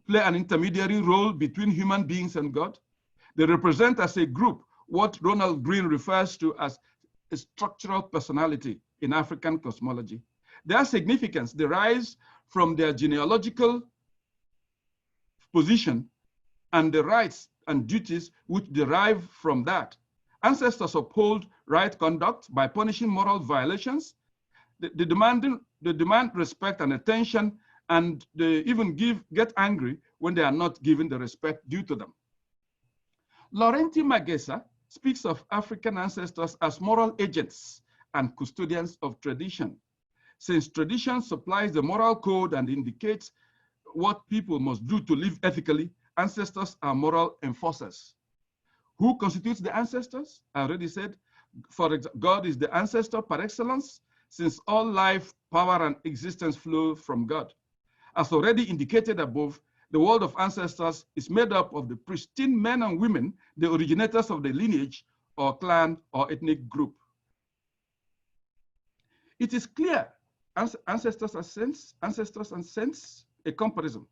an intermediary role between human beings and God. They represent as a group what Ronald Green refers to as a structural personality in African cosmology. Their significance derives from their genealogical position and the rights and duties which derive from that. Ancestors uphold right conduct by punishing moral violations. They demand respect and attention, and they even get angry when they are not given the respect due to them. Laurenti Magesa speaks of African ancestors as moral agents and custodians of tradition. Since tradition supplies the moral code and indicates what people must do to live ethically, ancestors are moral enforcers. Who constitutes the ancestors? I already said, for example, God is the ancestor par excellence, since all life, power, and existence flow from God. As already indicated above, the world of ancestors is made up of the pristine men and women, the originators of the lineage or clan or ethnic group. It is clear, ancestors and saints, a comparison.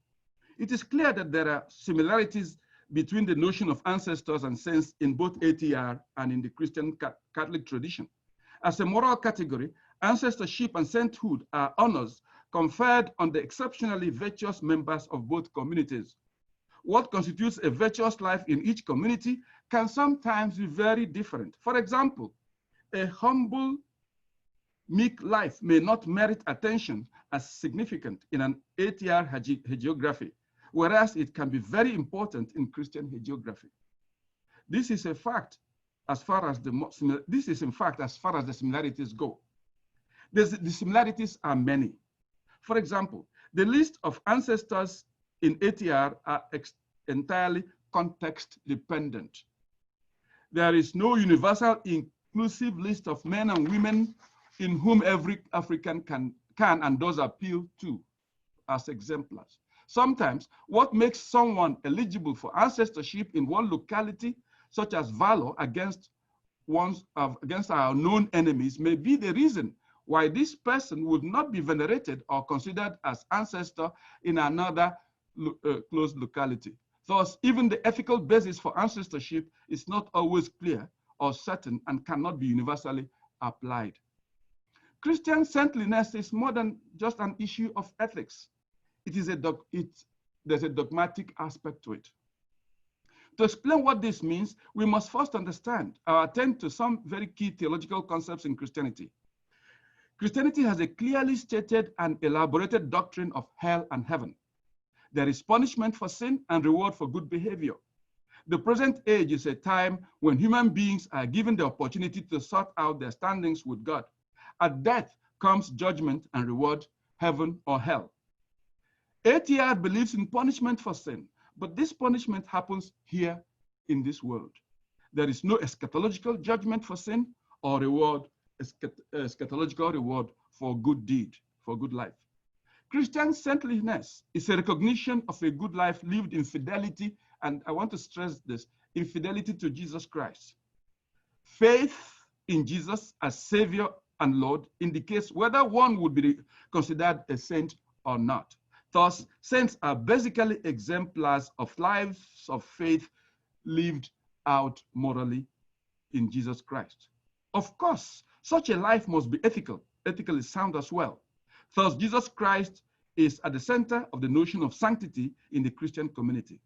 It is clear that there are similarities between the notion of ancestors and saints in both ATR and in the Christian Catholic tradition. As a moral category, ancestorship and sainthood are honors conferred on the exceptionally virtuous members of both communities. What constitutes a virtuous life in each community can sometimes be very different. For example, a humble, meek life may not merit attention as significant in an ATR hagiography, whereas it can be very important in Christian hagiography. This is a fact as far as the similarities go. The similarities are many. For example, the list of ancestors in ATR are entirely context dependent. There is no universal inclusive list of men and women in whom every African can and does appeal to as exemplars. Sometimes what makes someone eligible for ancestorship in one locality, such as valor against our known enemies, may be the reason why this person would not be venerated or considered as ancestor in another close locality. Thus, even the ethical basis for ancestorship is not always clear or certain and cannot be universally applied. Christian saintliness is more than just an issue of ethics. There's a dogmatic aspect to it. To explain what this means, we must first understand or attend to some very key theological concepts in Christianity. Christianity has a clearly stated and elaborated doctrine of hell and heaven. There is punishment for sin and reward for good behavior. The present age is a time when human beings are given the opportunity to sort out their standings with God. At death comes judgment and reward, heaven or hell. ATR believes in punishment for sin, but this punishment happens here in this world. There is no eschatological judgment for sin or reward, eschatological reward for good deed, for good life. Christian saintliness is a recognition of a good life lived in fidelity, and I want to stress this, in fidelity to Jesus Christ. Faith in Jesus as Savior and Lord indicates whether one would be considered a saint or not. Thus, saints are basically exemplars of lives of faith lived out morally in Jesus Christ. Of course, Such a life must be ethically sound as well. Thus, Jesus Christ is at the center of the notion of sanctity in the Christian community.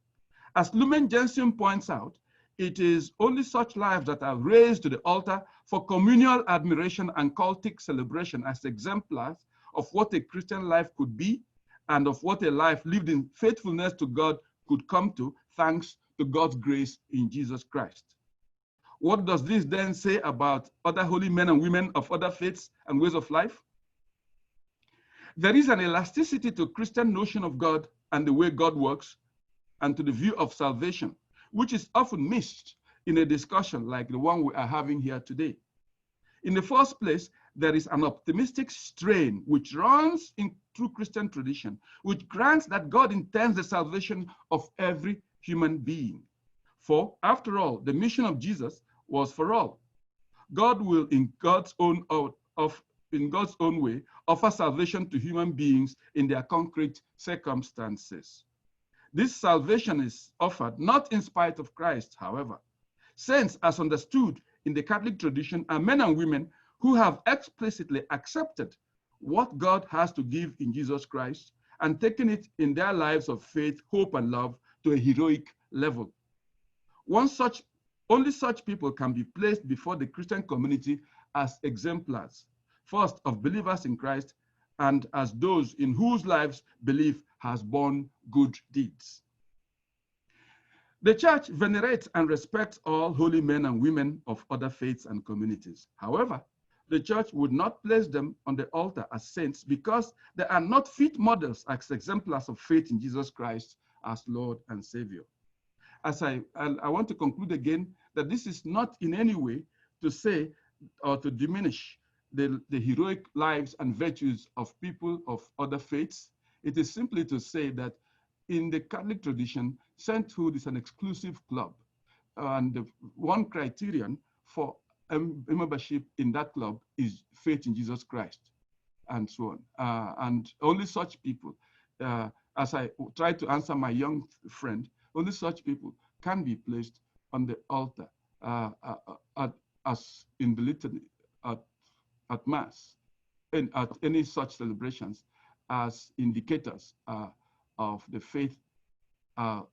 As Lumen Gentium points out, it is only such lives that are raised to the altar for communal admiration and cultic celebration as exemplars of what a Christian life could be and of what a life lived in faithfulness to God could come to, thanks to God's grace in Jesus Christ. What does this then say about other holy men and women of other faiths and ways of life? There is an elasticity to Christian notion of God and the way God works, and to the view of salvation, which is often missed in a discussion like the one we are having here today. In the first place, there is an optimistic strain which runs in through Christian tradition, which grants that God intends the salvation of every human being. For, after all, the mission of Jesus was for all. God will, in God's own way, offer salvation to human beings in their concrete circumstances. This salvation is offered not in spite of Christ, however. Saints, as understood in the Catholic tradition, are men and women who have explicitly accepted what God has to give in Jesus Christ and taken it in their lives of faith, hope, and love to a heroic level. Only such people can be placed before the Christian community as exemplars, first of believers in Christ, and as those in whose lives belief has borne good deeds. The church venerates and respects all holy men and women of other faiths and communities. However, the church would not place them on the altar as saints because they are not fit models as exemplars of faith in Jesus Christ as Lord and Savior. As I want to conclude again that this is not in any way to say or to diminish the heroic lives and virtues of people of other faiths. It is simply to say that in the Catholic tradition, sainthood is an exclusive club. And the one criterion for membership in that club is faith in Jesus Christ, and so on. And only such people, as I try to answer my young friend, only such people can be placed on the altar as in the litany at Mass and at any such celebrations as indicators of the faith of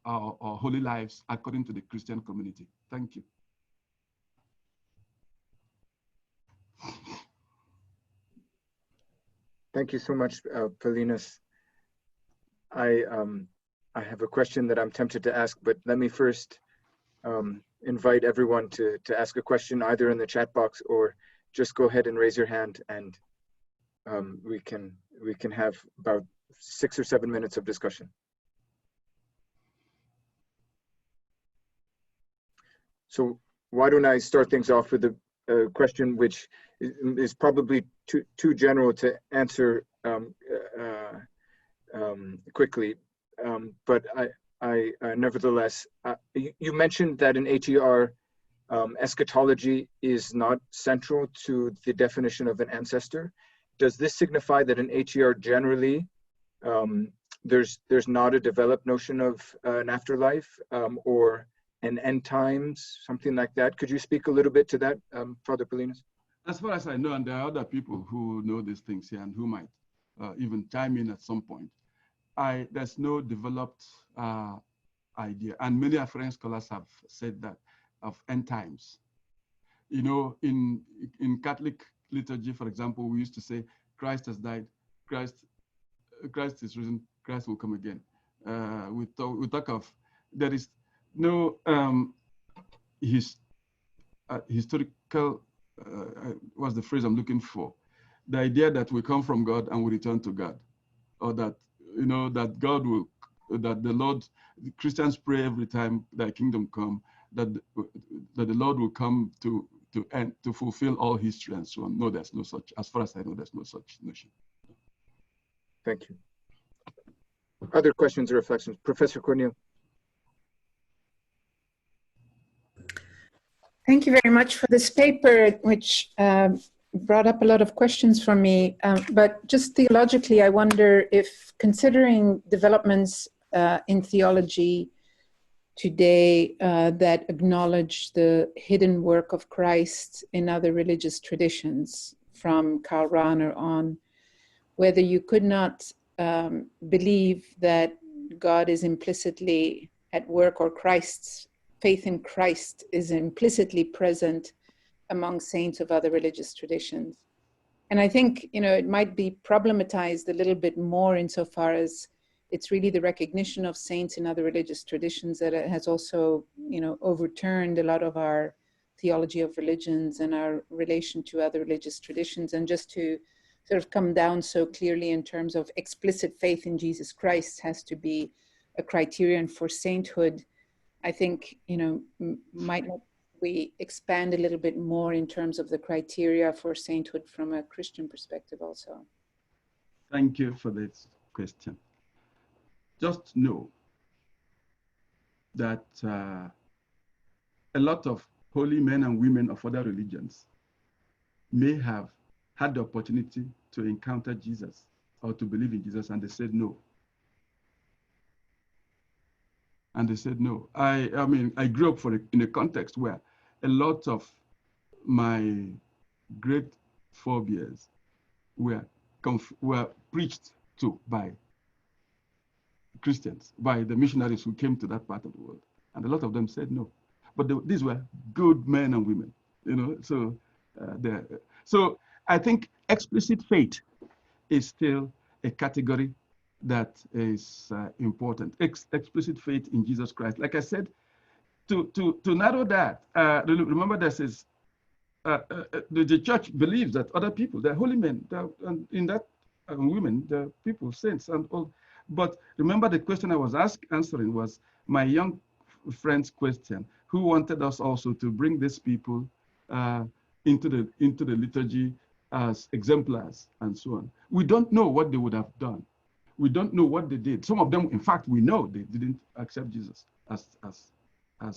our holy lives according to the Christian community. Thank you. Thank you so much, Paulinus. I have a question that I'm tempted to ask, but let me first invite everyone to ask a question either in the chat box or just go ahead and raise your hand, and we can have about 6 or 7 minutes of discussion. So why don't I start things off with a question which is probably too general to answer quickly, but I nevertheless, you mentioned that in ATR, eschatology is not central to the definition of an ancestor. Does this signify that in ATR generally, there's not a developed notion of an afterlife or an end times, something like that? Could you speak a little bit to that, Father Paulinus? As far as I know, and there are other people who know these things here and who might even chime in at some point, there's no developed idea, and many African scholars have said that, of end times. You know, in Catholic liturgy, for example, we used to say, Christ has died, Christ is risen, Christ will come again. We talk of, there is no historical, what's the phrase I'm looking for? The idea that we come from God and we return to God, or that, you know, that God will, that the Lord, the Christians pray every time thy kingdom come, that the Lord will come to fulfill all history and so on. No, there's no such, as far as I know, there's no such notion. Thank you. Other questions or reflections? Professor Cornell. Thank you very much for this paper, which brought up a lot of questions for me. But just theologically, I wonder if, considering developments in theology today that acknowledge the hidden work of Christ in other religious traditions, from Karl Rahner on, whether you could not believe that God is implicitly at work, or Christ's faith in Christ is implicitly present among saints of other religious traditions. And I think, it might be problematized a little bit more insofar as it's really the recognition of saints in other religious traditions that has also, overturned a lot of our theology of religions and our relation to other religious traditions. And just to sort of come down so clearly in terms of explicit faith in Jesus Christ has to be a criterion for sainthood, I think, might not we expand a little bit more in terms of the criteria for sainthood from a Christian perspective also? Thank you for this question. Just know that a lot of holy men and women of other religions may have had the opportunity to encounter Jesus or to believe in Jesus, and they said no. And they said no. I mean, I grew up in a context where a lot of my great forebears were preached to by Christians, by the missionaries who came to that part of the world. And a lot of them said no. But these were good men and women, so so I think explicit faith is still a category that is important. Explicit faith in Jesus Christ. Like I said, to narrow that, remember this is the church believes that other people, they're holy men, and in that women, the people, saints, and all. But remember, the question I was answering was my young friend's question, who wanted us also to bring these people into the liturgy as exemplars and so on. We don't know what they would have done. We don't know what they did. Some of them, in fact, we know they didn't accept Jesus as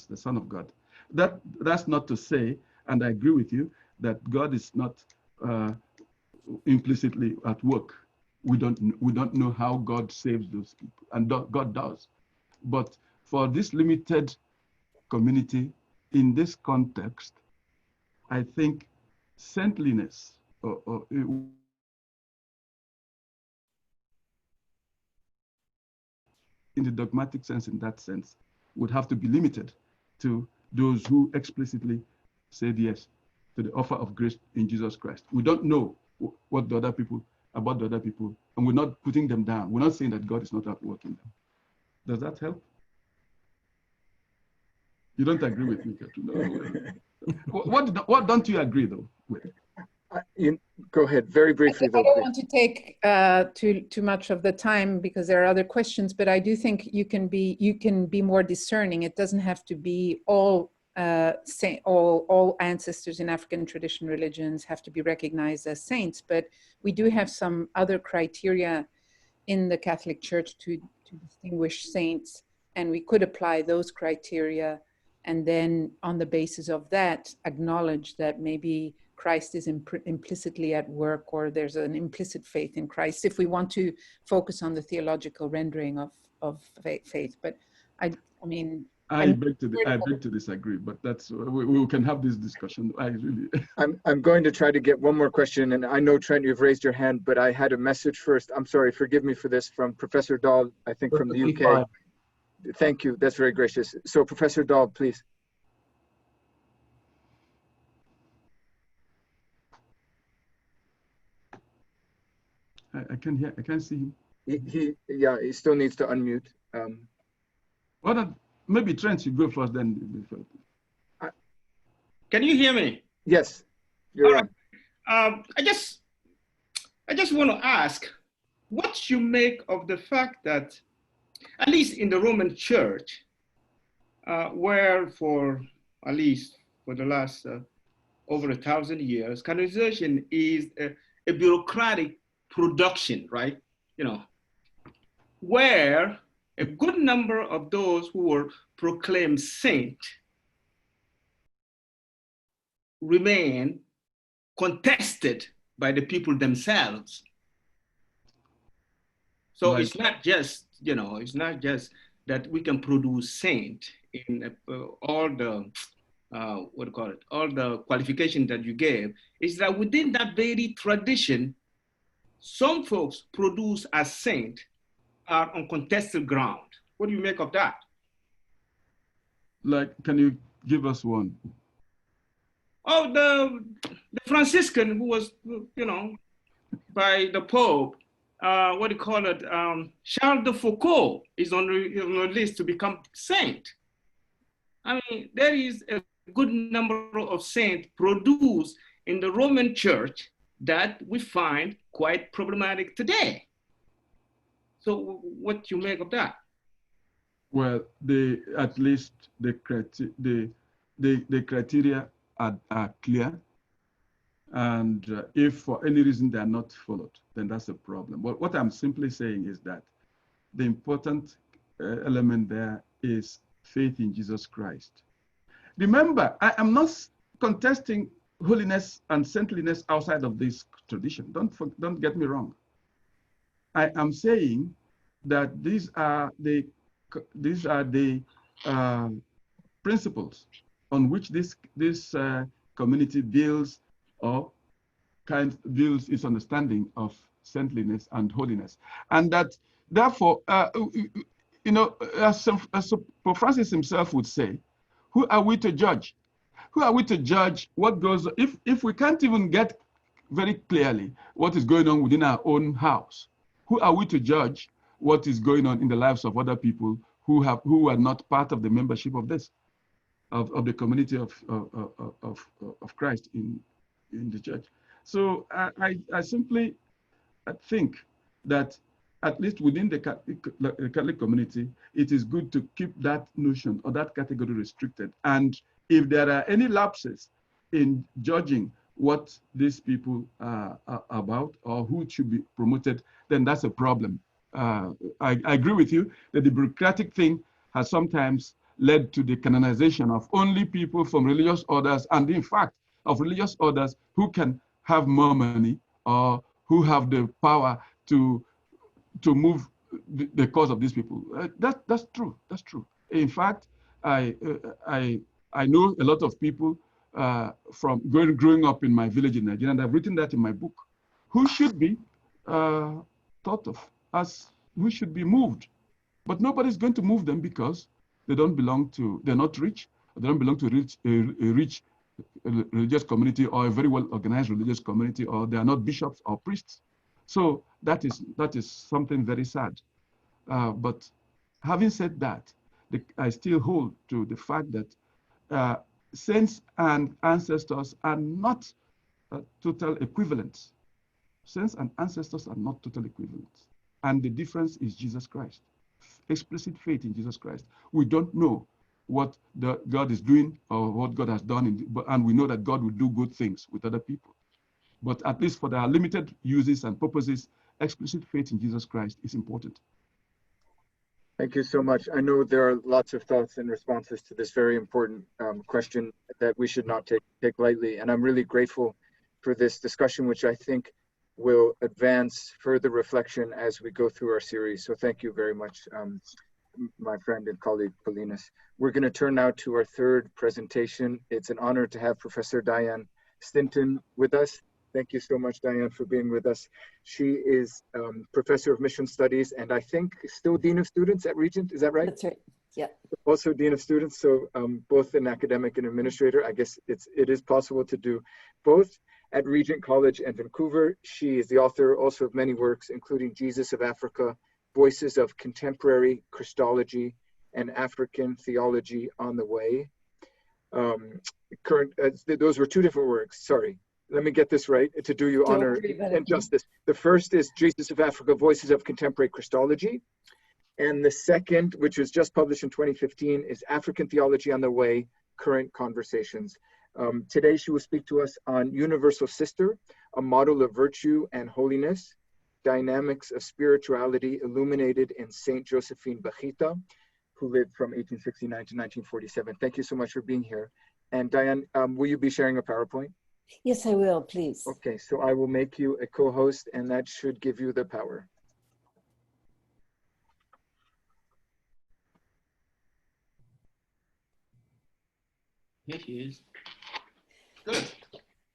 the Son of God. That's not to say, and I agree with you, that God is not implicitly at work. We don't know how God saves those people, and God does. But for this limited community, in this context, I think saintliness in the dogmatic sense, in that sense, would have to be limited to those who explicitly said yes to the offer of grace in Jesus Christ. We don't know what the other people, and we're not putting them down. We're not saying that God is not at work in them. Does that help? You don't agree with me, Ketu? What don't you agree though with? Go ahead, very briefly though. I don't want to take too much of the time because there are other questions, but I do think you can be more discerning. It doesn't have to be all ancestors in African tradition religions have to be recognized as saints, but we do have some other criteria in the Catholic Church to distinguish saints, and we could apply those criteria and then on the basis of that acknowledge that maybe Christ is implicitly at work, or there's an implicit faith in Christ, if we want to focus on the theological rendering of faith. But I beg to disagree, but that's we can have this discussion. I'm going to try to get one more question, and I know, Trent, you've raised your hand, but I had a message first. I'm sorry, forgive me for this, from Professor Dahl, I think from the UK. Thank you, that's very gracious. So Professor Dahl, please. I can't see him. He still needs to unmute. Maybe Trent, you go first, then. Can you hear me? Yes, you're on. I just want to ask what you make of the fact that, at least in the Roman Church, where at least for the last over 1,000 years, canonization is a bureaucratic production, right? Where a good number of those who were proclaimed saint remain contested by the people themselves. So right. It's not just, it's not just that we can produce saint. in all the what do you call it, all the qualifications that you gave, is that within that very tradition, some folks produced as saint are on contested ground. What do you make of that? Like, can you give us one? Oh, the Franciscan who was, by the Pope, what do you call it? Charles de Foucault is on the list to become saint. I mean, there is a good number of saints produced in the Roman Church that we find quite problematic today. So what you make of that? Well, at least the criteria are clear. And if for any reason they are not followed, then that's a problem. But what I'm simply saying is that the important element there is faith in Jesus Christ. Remember, I am not contesting holiness and saintliness outside of this tradition. Don't get me wrong. I am saying that these are the principles on which this community builds builds its understanding of saintliness and holiness, and that therefore, as Pope Francis himself would say, who are we to judge? Who are we to judge what goes, if we can't even get very clearly what is going on within our own house? Who are we to judge what is going on in the lives of other people who are not part of the membership of the community of Christ in the church? So I simply think that at least within the Catholic community, it is good to keep that notion or that category restricted. And if there are any lapses in judging what these people are about or who should be promoted, then that's a problem. I agree with you that the bureaucratic thing has sometimes led to the canonization of only people from religious orders, and in fact, of religious orders who can have more money or who have the power to move the cause of these people. That's true. That's true. In fact, I know a lot of people from growing up in my village in Nigeria, and I've written that in my book, who should be thought of as who should be moved. But nobody's going to move them because they don't belong to, they're not rich, they don't belong to a rich religious community or a very well organized religious community, or they are not bishops or priests. So that is something very sad. But having said that, I still hold to the fact that saints and ancestors are not total equivalents. Saints and ancestors are not total equivalents. And the difference is Jesus Christ. Explicit faith in Jesus Christ. We don't know what God is doing or what God has done, and we know that God will do good things with other people. But at least for their limited uses and purposes, explicit faith in Jesus Christ is important. Thank you so much. I know there are lots of thoughts and responses to this very important question that we should not take lightly. And I'm really grateful for this discussion, which I think will advance further reflection as we go through our series. So thank you very much, my friend and colleague, Paulinus. We're going to turn now to our third presentation. It's an honor to have Professor Diane Stinton with us. Thank you so much, Diane, for being with us. She is Professor of Mission Studies and I think still Dean of Students at Regent, is that right? That's right, yeah. Also Dean of Students, so both an academic and administrator. I guess it is possible to do both at Regent College and Vancouver. She is the author also of many works, including Jesus of Africa, Voices of Contemporary Christology and African Theology on the Way. Those were two different works, sorry. Let me get this right to do you honor and justice. The first is Jesus of Africa, Voices of Contemporary Christology. And the second, which was just published in 2015, is African Theology on the Way, Current Conversations. Today she will speak to us on Universal Sister, a model of virtue and holiness, dynamics of spirituality illuminated in Saint Josephine Bakhita, who lived from 1869 to 1947. Thank you so much for being here. And Diane, will you be sharing a PowerPoint? Yes, I will, please. Okay, so I will make you a co-host and that should give you the power. Here she is. Good.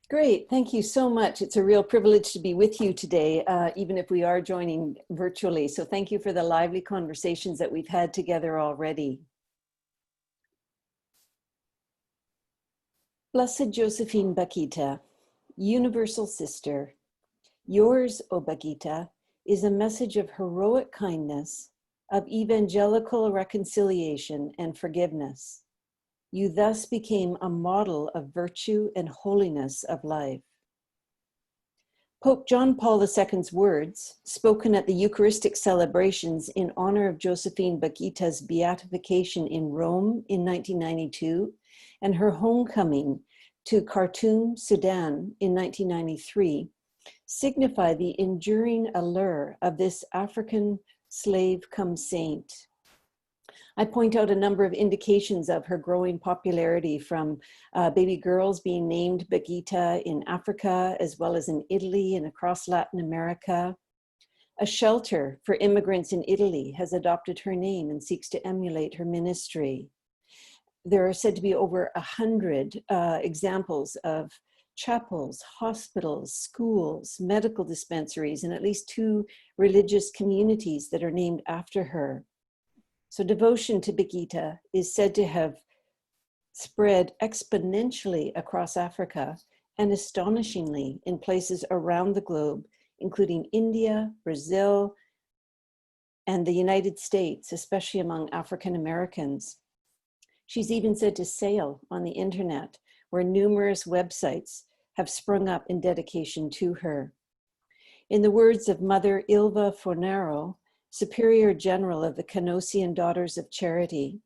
Great. Thank you so much. It's a real privilege to be with you today, even if we are joining virtually. So thank you for the lively conversations that we've had together already. Blessed Josephine Bakhita, Universal Sister, yours, O Bakhita, is a message of heroic kindness, of evangelical reconciliation and forgiveness. You thus became a model of virtue and holiness of life. Pope John Paul II's words, spoken at the Eucharistic celebrations in honor of Josephine Bakhita's beatification in Rome in 1992 and her homecoming to Khartoum, Sudan in 1993, signify the enduring allure of this African slave come saint. I point out a number of indications of her growing popularity, from baby girls being named Bakhita in Africa, as well as in Italy and across Latin America. A shelter for immigrants in Italy has adopted her name and seeks to emulate her ministry. There are said to be over 100 examples of chapels, hospitals, schools, medical dispensaries, and at least 2 religious communities that are named after her. So devotion to Bakhita is said to have spread exponentially across Africa and astonishingly in places around the globe, including India, Brazil, and the United States, especially among African Americans. She's even said to sail on the internet, where numerous websites have sprung up in dedication to her. In the words of Mother Ilva Fornaro, Superior General of the Canosian Daughters of Charity,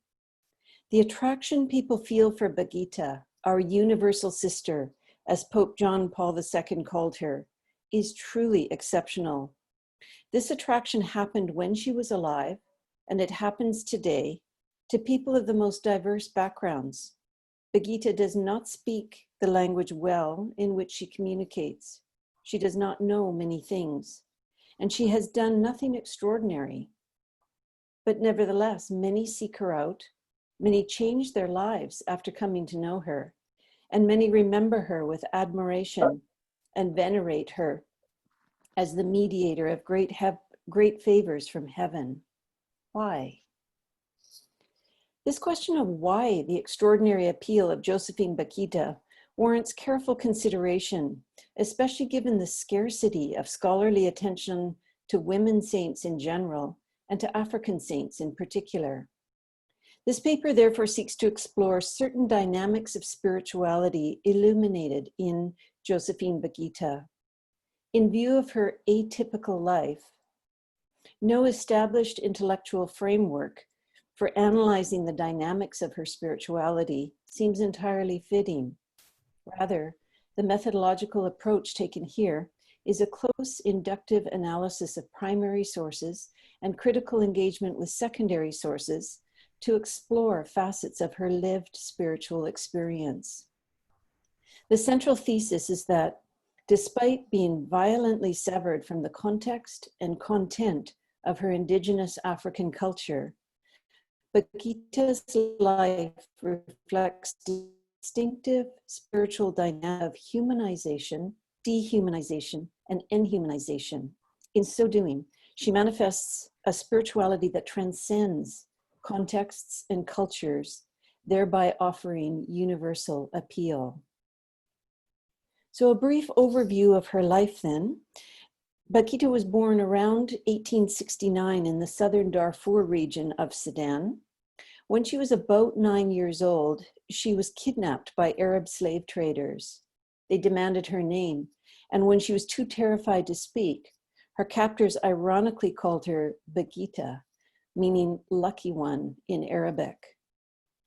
the attraction people feel for Bakhita, our universal sister, as Pope John Paul II called her, is truly exceptional. This attraction happened when she was alive, and it happens today to people of the most diverse backgrounds. Bakhita does not speak the language well in which she communicates. She does not know many things, and she has done nothing extraordinary. But nevertheless, many seek her out, many change their lives after coming to know her, and many remember her with admiration and venerate her as the mediator of great favors from heaven. Why? This question of why the extraordinary appeal of Josephine Bakhita warrants careful consideration, especially given the scarcity of scholarly attention to women saints in general and to African saints in particular. This paper therefore seeks to explore certain dynamics of spirituality illuminated in Josephine Bakhita. In view of her atypical life, no established intellectual framework for analyzing the dynamics of her spirituality seems entirely fitting. Rather, the methodological approach taken here is a close inductive analysis of primary sources and critical engagement with secondary sources to explore facets of her lived spiritual experience. The central thesis is that despite being violently severed from the context and content of her indigenous African culture, Bakhita's life reflects distinctive spiritual dynamic of humanization, dehumanization, and inhumanization. In so doing, she manifests a spirituality that transcends contexts and cultures, thereby offering universal appeal. So a brief overview of her life then. Bakhita was born around 1869 in the southern Darfur region of Sudan. When she was about 9 years old, she was kidnapped by Arab slave traders. They demanded her name, and when she was too terrified to speak, her captors ironically called her Bakhita, meaning lucky one in Arabic.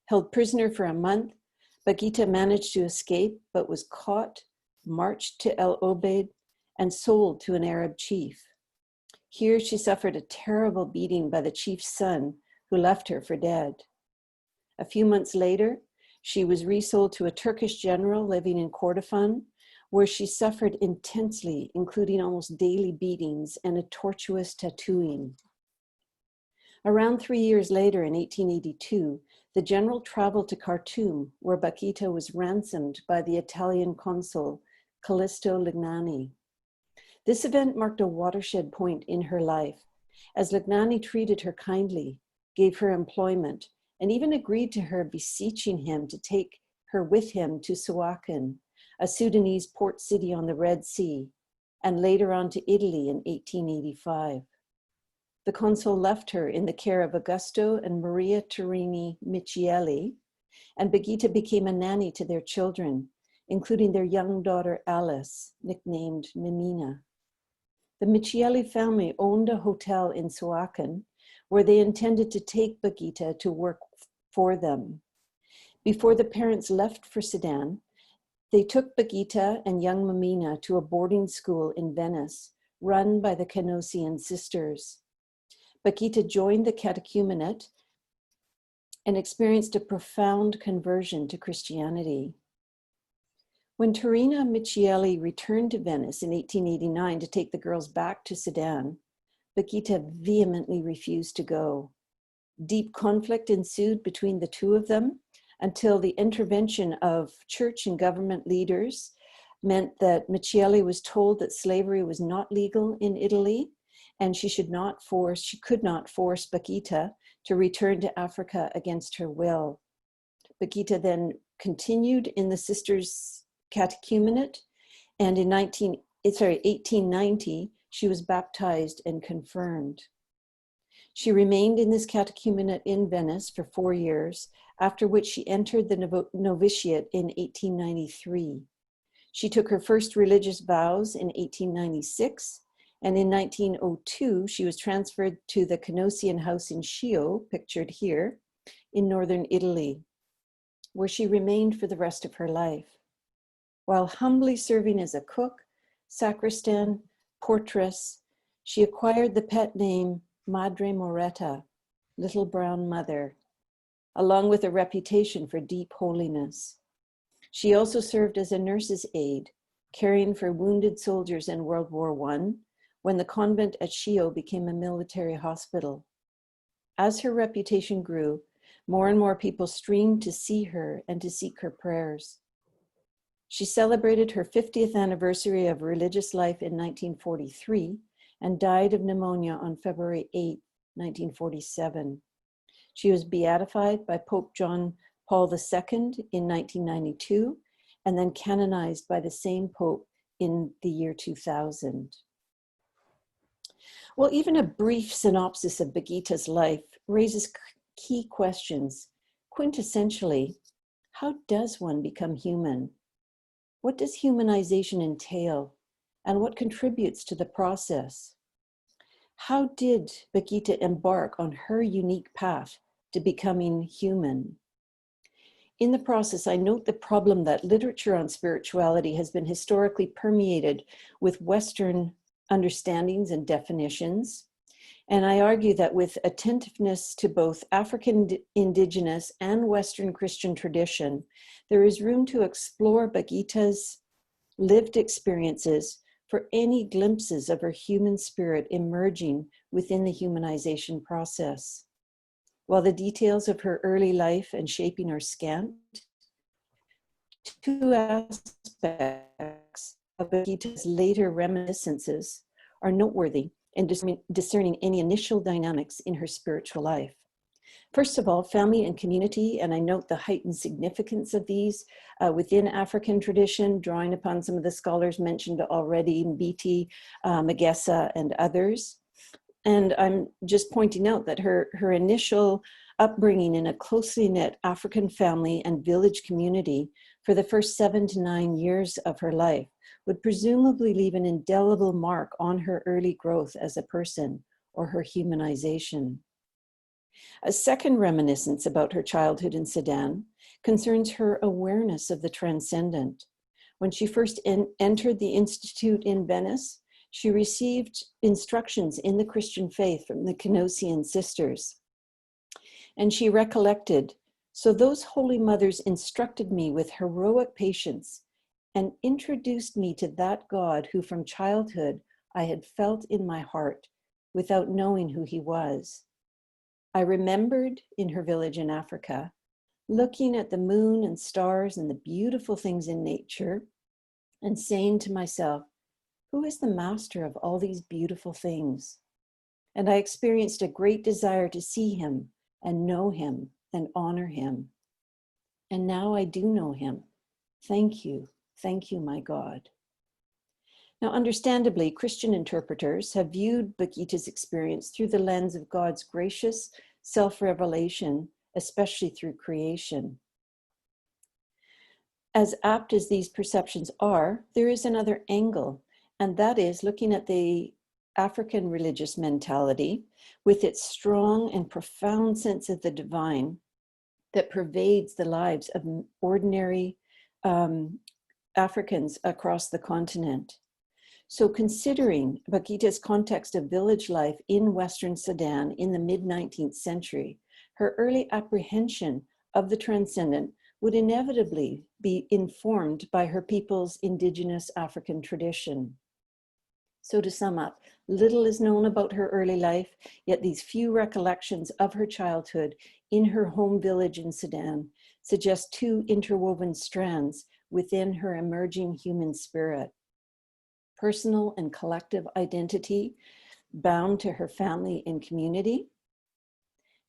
Held prisoner for a month, Bakhita managed to escape, but was caught, marched to El Obeid, and sold to an Arab chief. Here she suffered a terrible beating by the chief's son, who left her for dead. A few months later, she was resold to a Turkish general living in Kordofan, where she suffered intensely, including almost daily beatings and a tortuous tattooing. Around 3 years later, in 1882, the general traveled to Khartoum, where Bakhita was ransomed by the Italian consul, Callisto Lignani. This event marked a watershed point in her life, as Lignani treated her kindly, gave her employment, and even agreed to her beseeching him to take her with him to Suakin, a Sudanese port city on the Red Sea, and later on to Italy in 1885. The consul left her in the care of Augusto and Maria Turini Michieli, and Bakhita became a nanny to their children, including their young daughter Alice, nicknamed Mimina. The Michieli family owned a hotel in Suakin, where they intended to take Bakhita to work for them. Before the parents left for Sudan, they took Bakhita and young Mimina to a boarding school in Venice, run by the Canossian sisters. Bakhita joined the catechumenate and experienced a profound conversion to Christianity. When Turina Michieli returned to Venice in 1889 to take the girls back to Sudan, Bakhita vehemently refused to go. Deep conflict ensued between the two of them until the intervention of church and government leaders meant that Michieli was told that slavery was not legal in Italy and she could not force Bakhita to return to Africa against her will. Bakhita then continued in the sisters' catechumenate, and in 1890, she was baptized and confirmed. She remained in this catechumenate in Venice for 4 years, after which she entered the novitiate in 1893. She took her first religious vows in 1896, and in 1902, she was transferred to the Canossian house in Schio, pictured here, in northern Italy, where she remained for the rest of her life. While humbly serving as a cook, sacristan, portress, she acquired the pet name Madre Moretta, Little Brown Mother, along with a reputation for deep holiness. She also served as a nurse's aide, caring for wounded soldiers in World War I, when the convent at Schio became a military hospital. As her reputation grew, more and more people streamed to see her and to seek her prayers. She celebrated her 50th anniversary of religious life in 1943 and died of pneumonia on February 8, 1947. She was beatified by Pope John Paul II in 1992 and then canonized by the same Pope in the year 2000. Well, even a brief synopsis of Bakhita's life raises key questions. Quintessentially, how does one become human? What does humanization entail, and what contributes to the process? How did Bakhita embark on her unique path to becoming human? In the process, I note the problem that literature on spirituality has been historically permeated with Western understandings and definitions. And I argue that with attentiveness to both African indigenous and Western Christian tradition, there is room to explore Bakhita's lived experiences for any glimpses of her human spirit emerging within the humanization process. While the details of her early life and shaping are scant, two aspects of Bakhita's later reminiscences are noteworthy in discerning any initial dynamics in her spiritual life. First of all, family and community, and I note the heightened significance of these within African tradition, drawing upon some of the scholars mentioned already, Mbiti, Magessa, and others. And I'm just pointing out that her initial upbringing in a closely knit African family and village community for the first 7 to 9 years of her life would presumably leave an indelible mark on her early growth as a person or her humanization. A second reminiscence about her childhood in Sudan concerns her awareness of the transcendent. When she first entered the Institute in Venice, she received instructions in the Christian faith from the Canossian sisters. And she recollected, "So those holy mothers instructed me with heroic patience and introduced me to that God who from childhood I had felt in my heart without knowing who he was. I remembered in her village in Africa, looking at the moon and stars and the beautiful things in nature and saying to myself, who is the master of all these beautiful things? And I experienced a great desire to see him and know him and honor him. And now I do know him. Thank you, my God. Now, understandably, Christian interpreters have viewed Bakhita's experience through the lens of God's gracious self-revelation, especially through creation. As apt as these perceptions are, there is another angle, and that is looking at the African religious mentality with its strong and profound sense of the divine that pervades the lives of ordinary Africans across the continent. So considering Bakhita's context of village life in Western Sudan in the mid-19th century, her early apprehension of the transcendent would inevitably be informed by her people's indigenous African tradition. So to sum up, little is known about her early life, yet these few recollections of her childhood in her home village in Sudan suggest two interwoven strands within her emerging human spirit. Personal and collective identity bound to her family and community,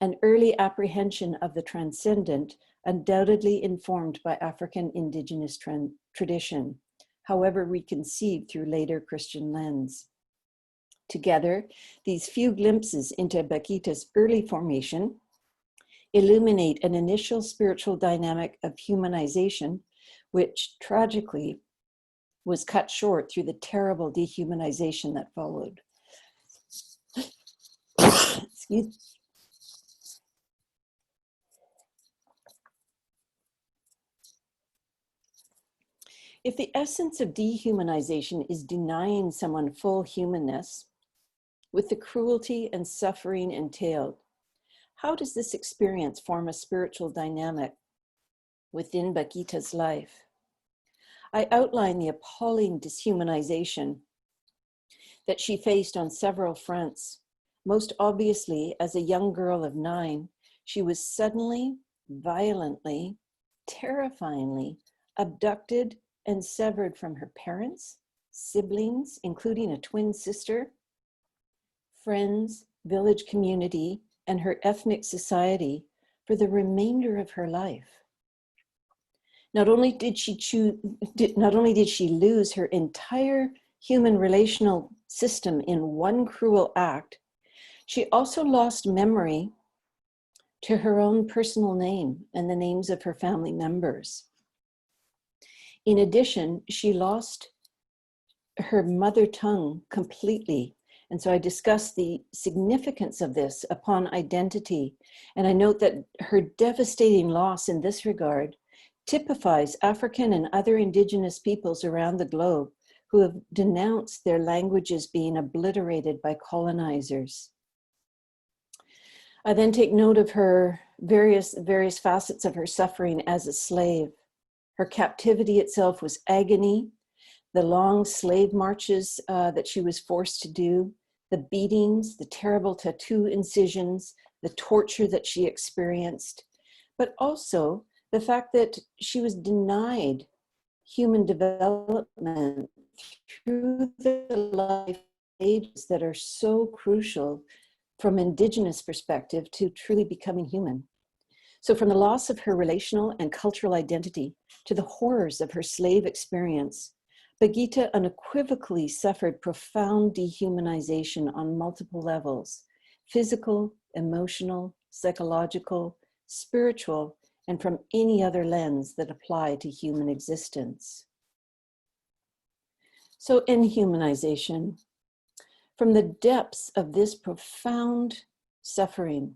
an early apprehension of the transcendent, undoubtedly informed by African indigenous tradition, however reconceived through later Christian lens. Together, these few glimpses into Bakhita's early formation illuminate an initial spiritual dynamic of humanization, which tragically was cut short through the terrible dehumanization that followed. Excuse me. If the essence of dehumanization is denying someone full humanness, with the cruelty and suffering entailed, how does this experience form a spiritual dynamic within Bakhita's life? I outline the appalling dishumanization that she faced on several fronts. Most obviously, as a young girl of 9, she was suddenly, violently, terrifyingly abducted and severed from her parents, siblings, including a twin sister, friends, village community, and her ethnic society for the remainder of her life. Not only did she lose her entire human relational system in one cruel act, she also lost memory to her own personal name and the names of her family members. In addition, she lost her mother tongue completely. And so I discuss the significance of this upon identity. And I note that her devastating loss in this regard typifies African and other indigenous peoples around the globe who have denounced their languages being obliterated by colonizers. I then take note of her various facets of her suffering as a slave. Her captivity itself was agony, the long slave marches that she was forced to do, the beatings, the terrible tattoo incisions, the torture that she experienced, but also the fact that she was denied human development through the life stages that are so crucial from indigenous perspective to truly becoming human. So from the loss of her relational and cultural identity to the horrors of her slave experience, Bakhita unequivocally suffered profound dehumanization on multiple levels: physical, emotional, psychological, spiritual, and from any other lens that apply to human existence. So inhumanization, from the depths of this profound suffering,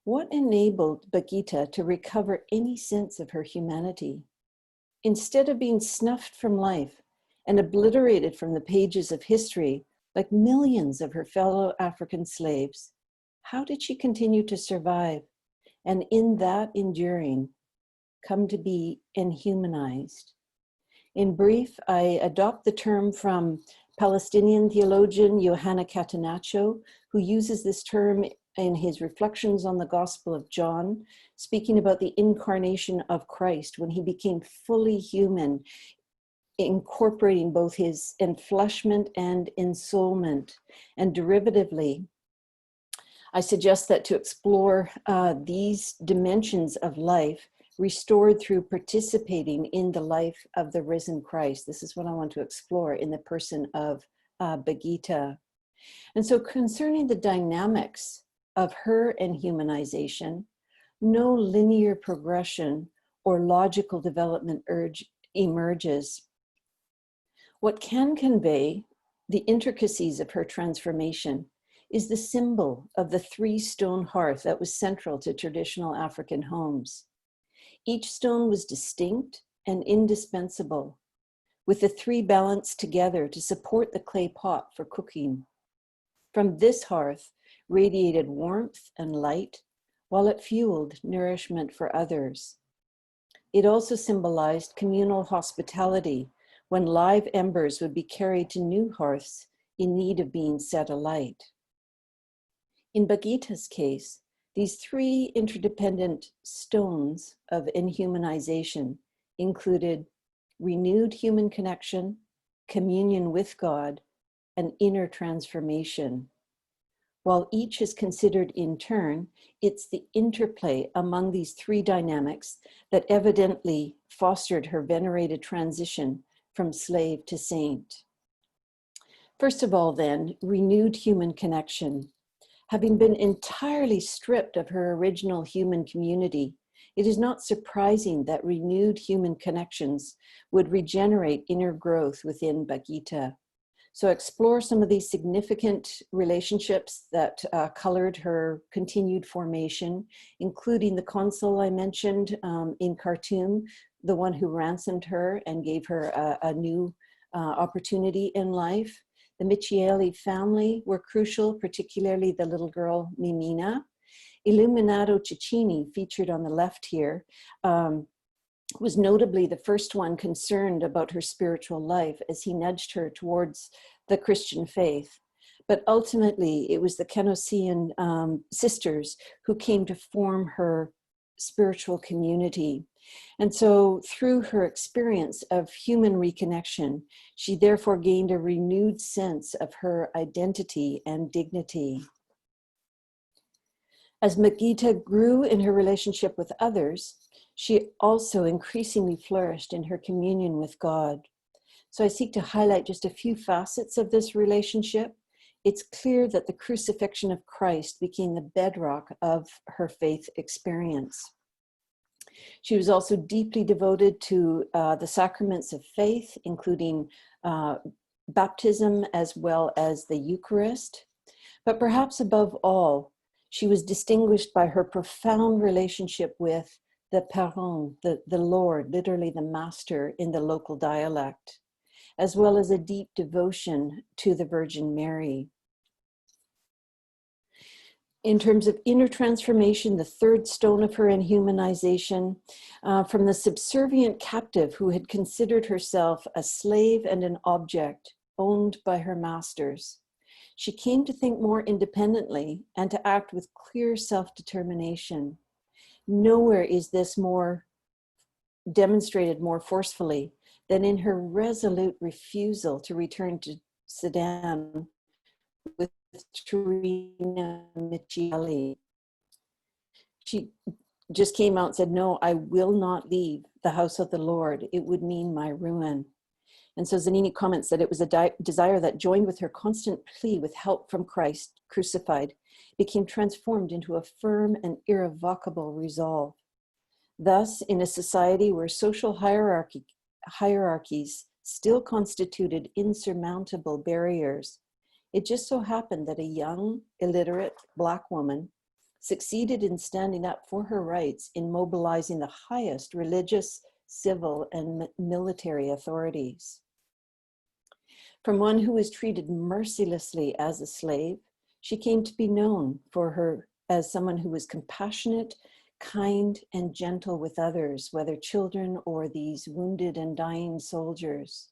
what enabled Bakhita to recover any sense of her humanity? Instead of being snuffed from life and obliterated from the pages of history like millions of her fellow African slaves, how did she continue to survive and in that enduring come to be inhumanized? In brief, I adopt the term from Palestinian theologian Johanna Catenaccio, who uses this term in his reflections on the Gospel of John, speaking about the incarnation of Christ when he became fully human, incorporating both his enfleshment and ensoulment. And derivatively, I suggest that to explore these dimensions of life restored through participating in the life of the risen Christ. This is what I want to explore in the person of Bakhita. And so concerning the dynamics of her inhumanization, no linear progression or logical development emerges. What can convey the intricacies of her transformation is the symbol of the 3-stone hearth that was central to traditional African homes. Each stone was distinct and indispensable, with the 3 balanced together to support the clay pot for cooking. From this hearth radiated warmth and light, while it fueled nourishment for others. It also symbolized communal hospitality, when live embers would be carried to new hearths in need of being set alight. In Bakhita's case, these 3 interdependent stones of inhumanization included renewed human connection, communion with God, and inner transformation. While each is considered in turn, it's the interplay among these 3 dynamics that evidently fostered her venerated transition from slave to saint. First of all, then, renewed human connection. Having been entirely stripped of her original human community, it is not surprising that renewed human connections would regenerate inner growth within Bakhita. So explore some of these significant relationships that colored her continued formation, including the consul I mentioned in Khartoum, the one who ransomed her and gave her a new opportunity in life. The Michieli family were crucial, particularly the little girl Mimina. Illuminato Cecchini, featured on the left here, was notably the first one concerned about her spiritual life as he nudged her towards the Christian faith. But ultimately, it was the Canossian sisters who came to form her spiritual community. And so through her experience of human reconnection, she therefore gained a renewed sense of her identity and dignity. As Bakhita grew in her relationship with others, she also increasingly flourished in her communion with God. So I seek to highlight just a few facets of this relationship. It's clear that the crucifixion of Christ became the bedrock of her faith experience. She was also deeply devoted to the sacraments of faith, including baptism as well as the Eucharist. But perhaps above all, she was distinguished by her profound relationship with the Parent, the Lord, literally the Master in the local dialect, as well as a deep devotion to the Virgin Mary. In terms of inner transformation, the 3rd stone of her inhumanization, from the subservient captive who had considered herself a slave and an object owned by her masters, she came to think more independently and to act with clear self-determination. Nowhere is this more demonstrated more forcefully than in her resolute refusal to return to Sudan with Terina Michieli. She just came out and said, "No, I will not leave the house of the Lord. It would mean my ruin." And so Zanini comments that it was a desire that, joined with her constant plea with help from Christ crucified, became transformed into a firm and irrevocable resolve. Thus, in a society where social hierarchies still constituted insurmountable barriers, it just so happened that a young, illiterate Black woman succeeded in standing up for her rights in mobilizing the highest religious, civil, and military authorities. From one who was treated mercilessly as a slave, she came to be known for her as someone who was compassionate, kind, and gentle with others, whether children or these wounded and dying soldiers.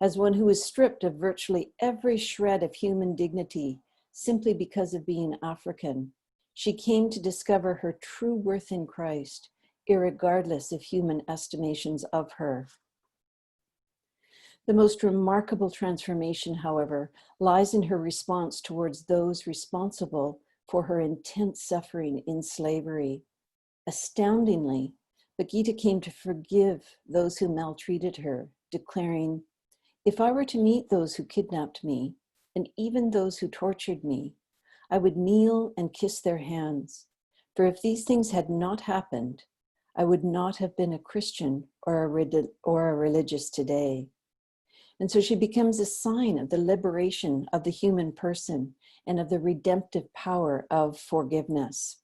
As one who was stripped of virtually every shred of human dignity, simply because of being African. She came to discover her true worth in Christ, irregardless of human estimations of her. The most remarkable transformation, however, lies in her response towards those responsible for her intense suffering in slavery. Astoundingly, Bakhita came to forgive those who maltreated her, declaring, "If I were to meet those who kidnapped me, and even those who tortured me, I would kneel and kiss their hands. For if these things had not happened, I would not have been a Christian or a religious today." And so she becomes a sign of the liberation of the human person and of the redemptive power of forgiveness.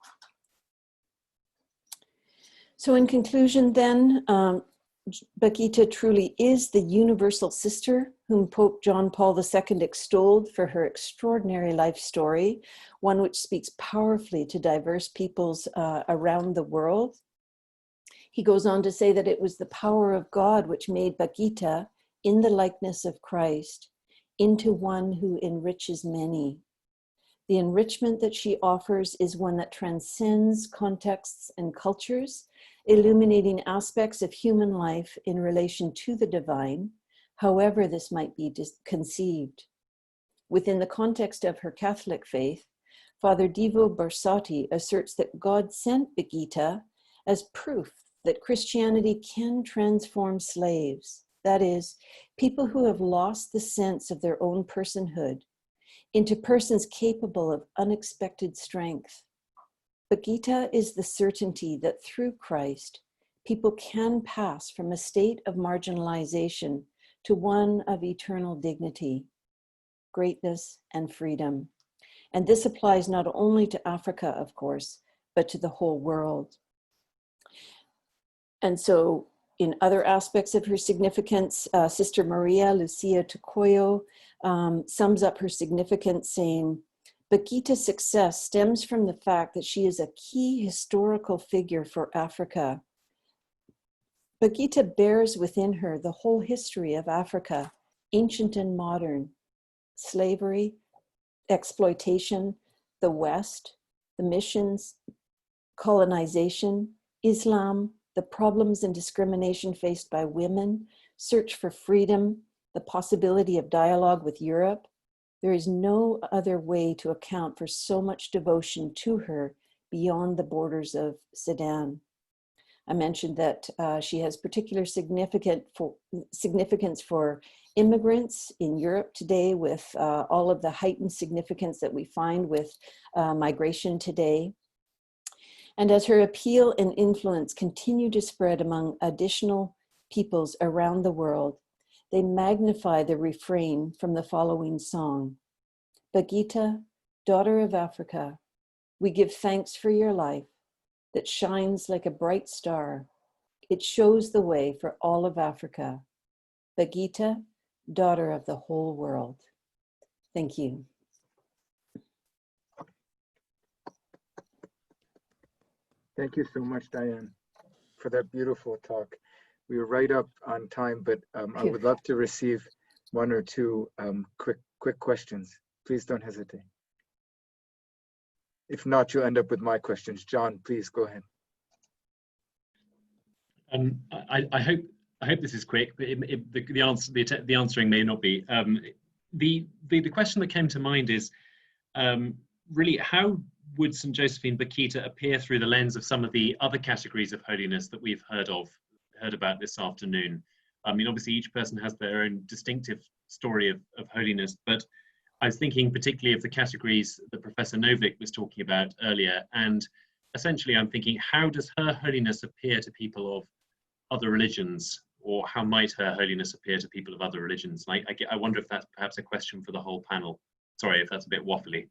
So in conclusion then, Bakhita truly is the universal sister whom Pope John Paul II extolled for her extraordinary life story, one which speaks powerfully to diverse peoples around the world. He goes on to say that it was the power of God which made Bakhita, in the likeness of Christ, into one who enriches many. The enrichment that she offers is one that transcends contexts and cultures, illuminating aspects of human life in relation to the divine, however this might be conceived. Within the context of her Catholic faith, Father Divo Barsati asserts that God sent Bakhita as proof that Christianity can transform slaves, that is, people who have lost the sense of their own personhood, into persons capable of unexpected strength. Bakhita is the certainty that through Christ, people can pass from a state of marginalization to one of eternal dignity, greatness, and freedom. And this applies not only to Africa, of course, but to the whole world. And so, in other aspects of her significance, Sister Maria Lucia Tocoyo sums up her significance saying, Bakhita's success stems from the fact that she is a key historical figure for Africa. Bakhita bears within her the whole history of Africa, ancient and modern, slavery, exploitation, the West, the missions, colonization, Islam, the problems and discrimination faced by women, search for freedom, the possibility of dialogue with Europe. There is no other way to account for so much devotion to her beyond the borders of Sudan. I mentioned that she has particular significance for immigrants in Europe today, with all of the heightened significance that we find with migration today. And as her appeal and influence continue to spread among additional peoples around the world, they magnify the refrain from the following song. Bakhita, daughter of Africa, we give thanks for your life that shines like a bright star. It shows the way for all of Africa. Bakhita, daughter of the whole world. Thank you. Thank you so much, Diane, for that beautiful talk. We were right up on time, but I would love to receive one or two quick questions. Please don't hesitate. If not, you'll end up with my questions. John, please go ahead. I hope this is quick, but the answering may not be. The question that came to mind is really, how would St. Josephine Bakhita appear through the lens of some of the other categories of holiness that we've heard about this afternoon? I mean, obviously each person has their own distinctive story of holiness, but I was thinking particularly of the categories that Professor Novick was talking about earlier, and essentially I'm thinking, how does her holiness appear to people of other religions, or how might her holiness appear to people of other religions? I wonder if that's perhaps a question for the whole panel. Sorry if that's a bit waffly.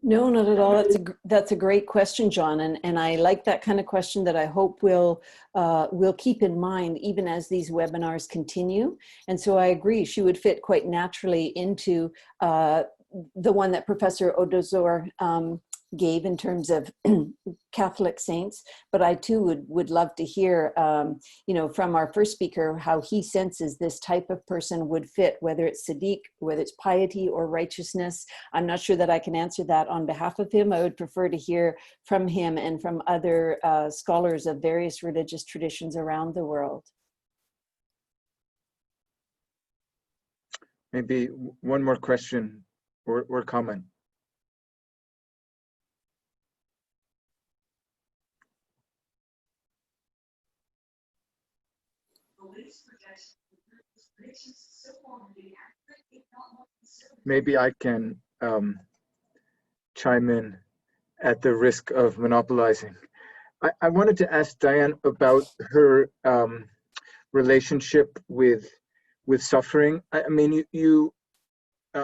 No, not at all. That's a great question, John, and I like that kind of question that I hope we'll keep in mind even as these webinars continue. And so I agree, she would fit quite naturally into the one that Professor Odozor gave in terms of Catholic saints, but I too would love to hear, from our first speaker, how he senses this type of person would fit, whether it's Sadiq, whether it's piety or righteousness. I'm not sure that I can answer that on behalf of him. I would prefer to hear from him and from other scholars of various religious traditions around the world. Maybe one more question or comment. Maybe I can chime in at the risk of monopolizing. I wanted to ask Diane about her relationship with suffering. I mean, you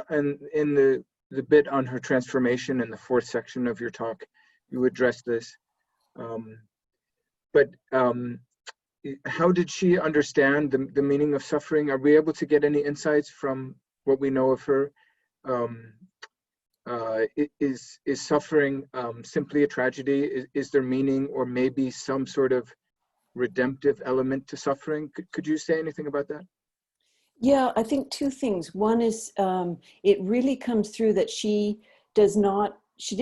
and in the bit on her transformation in the fourth section of your talk, you addressed this. But how did she understand the meaning of suffering? Are we able to get any insights from what we know of her? Is suffering simply a tragedy? Is there meaning or maybe some sort of redemptive element to suffering? Could you say anything about that? Yeah, I think two things. One is it really comes through that she did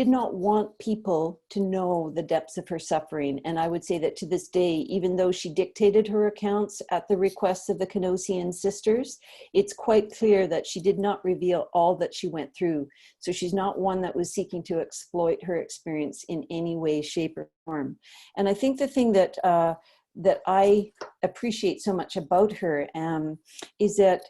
not want people to know the depths of her suffering. And I would say that to this day, even though she dictated her accounts at the request of the Canossian sisters, it's quite clear that she did not reveal all that she went through. So she's not one that was seeking to exploit her experience in any way, shape, or form. And I think the thing that I appreciate so much about her is that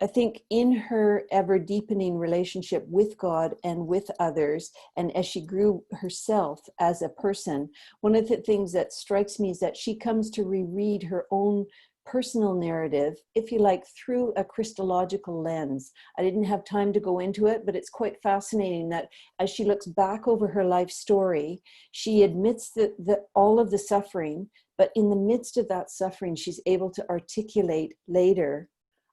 I think in her ever deepening relationship with God and with others, and as she grew herself as a person, one of the things that strikes me is that she comes to reread her own personal narrative, if you like, through a Christological lens. I didn't have time to go into it, but it's quite fascinating that as she looks back over her life story, she admits that all of the suffering, but in the midst of that suffering, she's able to articulate later,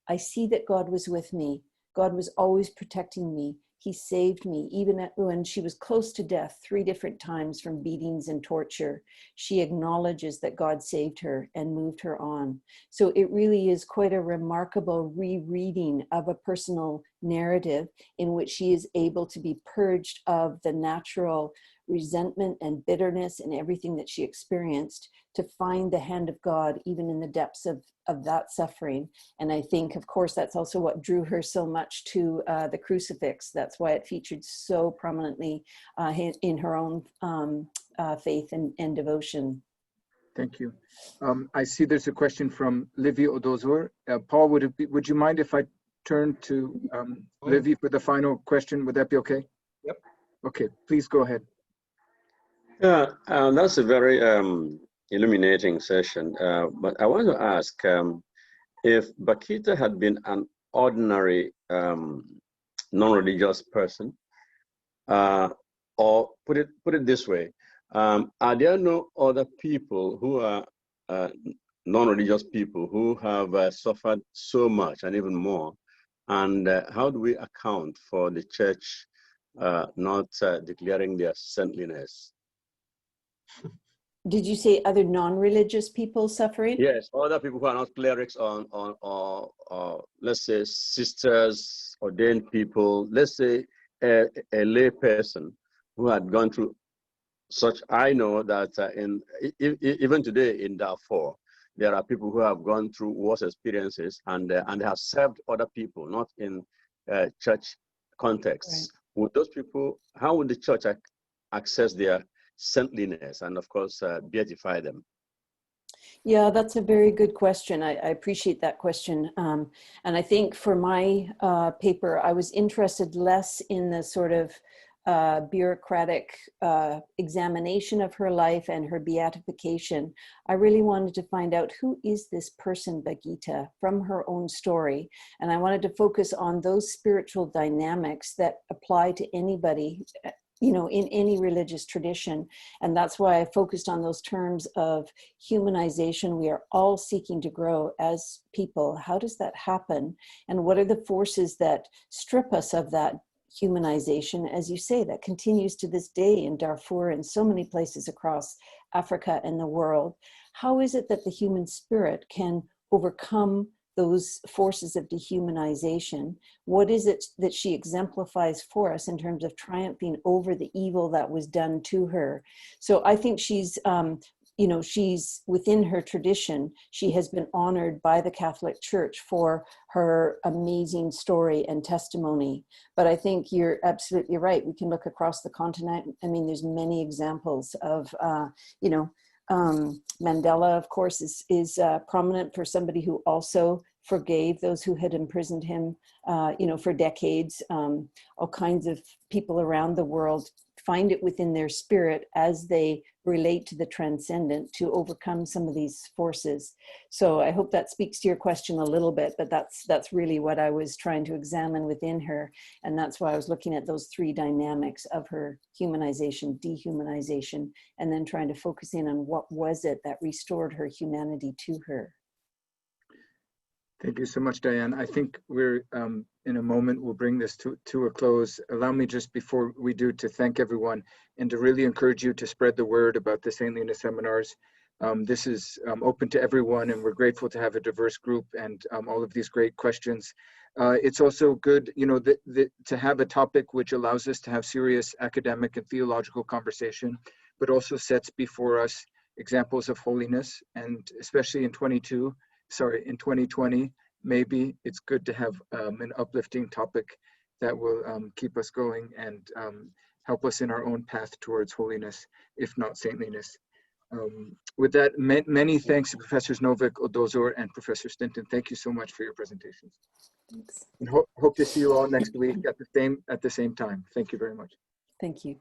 I see that God was with me. God was always protecting me. He saved me, even when she was close to death 3 different times from beatings and torture. She acknowledges that God saved her and moved her on. So it really is quite a remarkable rereading of a personal narrative in which she is able to be purged of the natural resentment and bitterness and everything that she experienced, to find the hand of God even in the depths of that suffering. And I think, of course, that's also what drew her so much to the crucifix. That's why it featured so prominently in her own faith and devotion. Thank you. I see there's a question from Livy Odozor. Paul, would you mind if I turn to Livy for the final question? Would that be okay? Yep. Okay, please go ahead. Yeah, that's a very illuminating session. But I want to ask if Bakhita had been an ordinary non-religious person, or put it this way, are there no other people who are non-religious people who have suffered so much and even more? And how do we account for the church not declaring their saintliness? Did you say other non-religious people suffering? Yes, other people who are not clerics or let's say sisters, ordained people, let's say a lay person who had gone through such. I know that even today in Darfur, there are people who have gone through worse experiences and have served other people, not in church contexts. Right. Would those people, how would the church access their saintliness and, of course, beatify them? Yeah, that's a very good question. I appreciate that question. And I think for my paper, I was interested less in the sort of bureaucratic examination of her life and her beatification. I really wanted to find out, who is this person, Bakhita, from her own story? And I wanted to focus on those spiritual dynamics that apply to anybody, you know, in any religious tradition. And that's why I focused on those terms of humanization. We are all seeking to grow as people. How does that happen? And what are the forces that strip us of that humanization, as you say, that continues to this day in Darfur and so many places across Africa and the world. How is it that the human spirit can overcome those forces of dehumanization? What is it that she exemplifies for us in terms of triumphing over the evil that was done to her? So I think she's, you know, she's within her tradition. She has been honored by the Catholic Church for her amazing story and testimony. But I think you're absolutely right. We can look across the continent. I mean, there's many examples of, you know, Mandela, of course, is prominent for somebody who also forgave those who had imprisoned him, you know, for decades. All kinds of people around the world find it within their spirit as they relate to the transcendent to overcome some of these forces. So I hope that speaks to your question a little bit, but that's really what I was trying to examine within her. And that's why I was looking at those three dynamics of her humanization, dehumanization, and then trying to focus in on what was it that restored her humanity to her. Thank you so much, Diane. I think we're in a moment, we'll bring this to a close. Allow me just before we do to thank everyone and to really encourage you to spread the word about the Saintliness seminars. This is open to everyone, and we're grateful to have a diverse group and all of these great questions. It's also good, you know, to have a topic which allows us to have serious academic and theological conversation, but also sets before us examples of holiness, and especially in 2020, maybe it's good to have an uplifting topic that will keep us going and help us in our own path towards holiness, if not saintliness. With that, many thanks to Professors Novick, Odozor, and Professor Stinton. Thank you so much for your presentations. Thanks. And hope to see you all next week at the same time. Thank you very much. Thank you.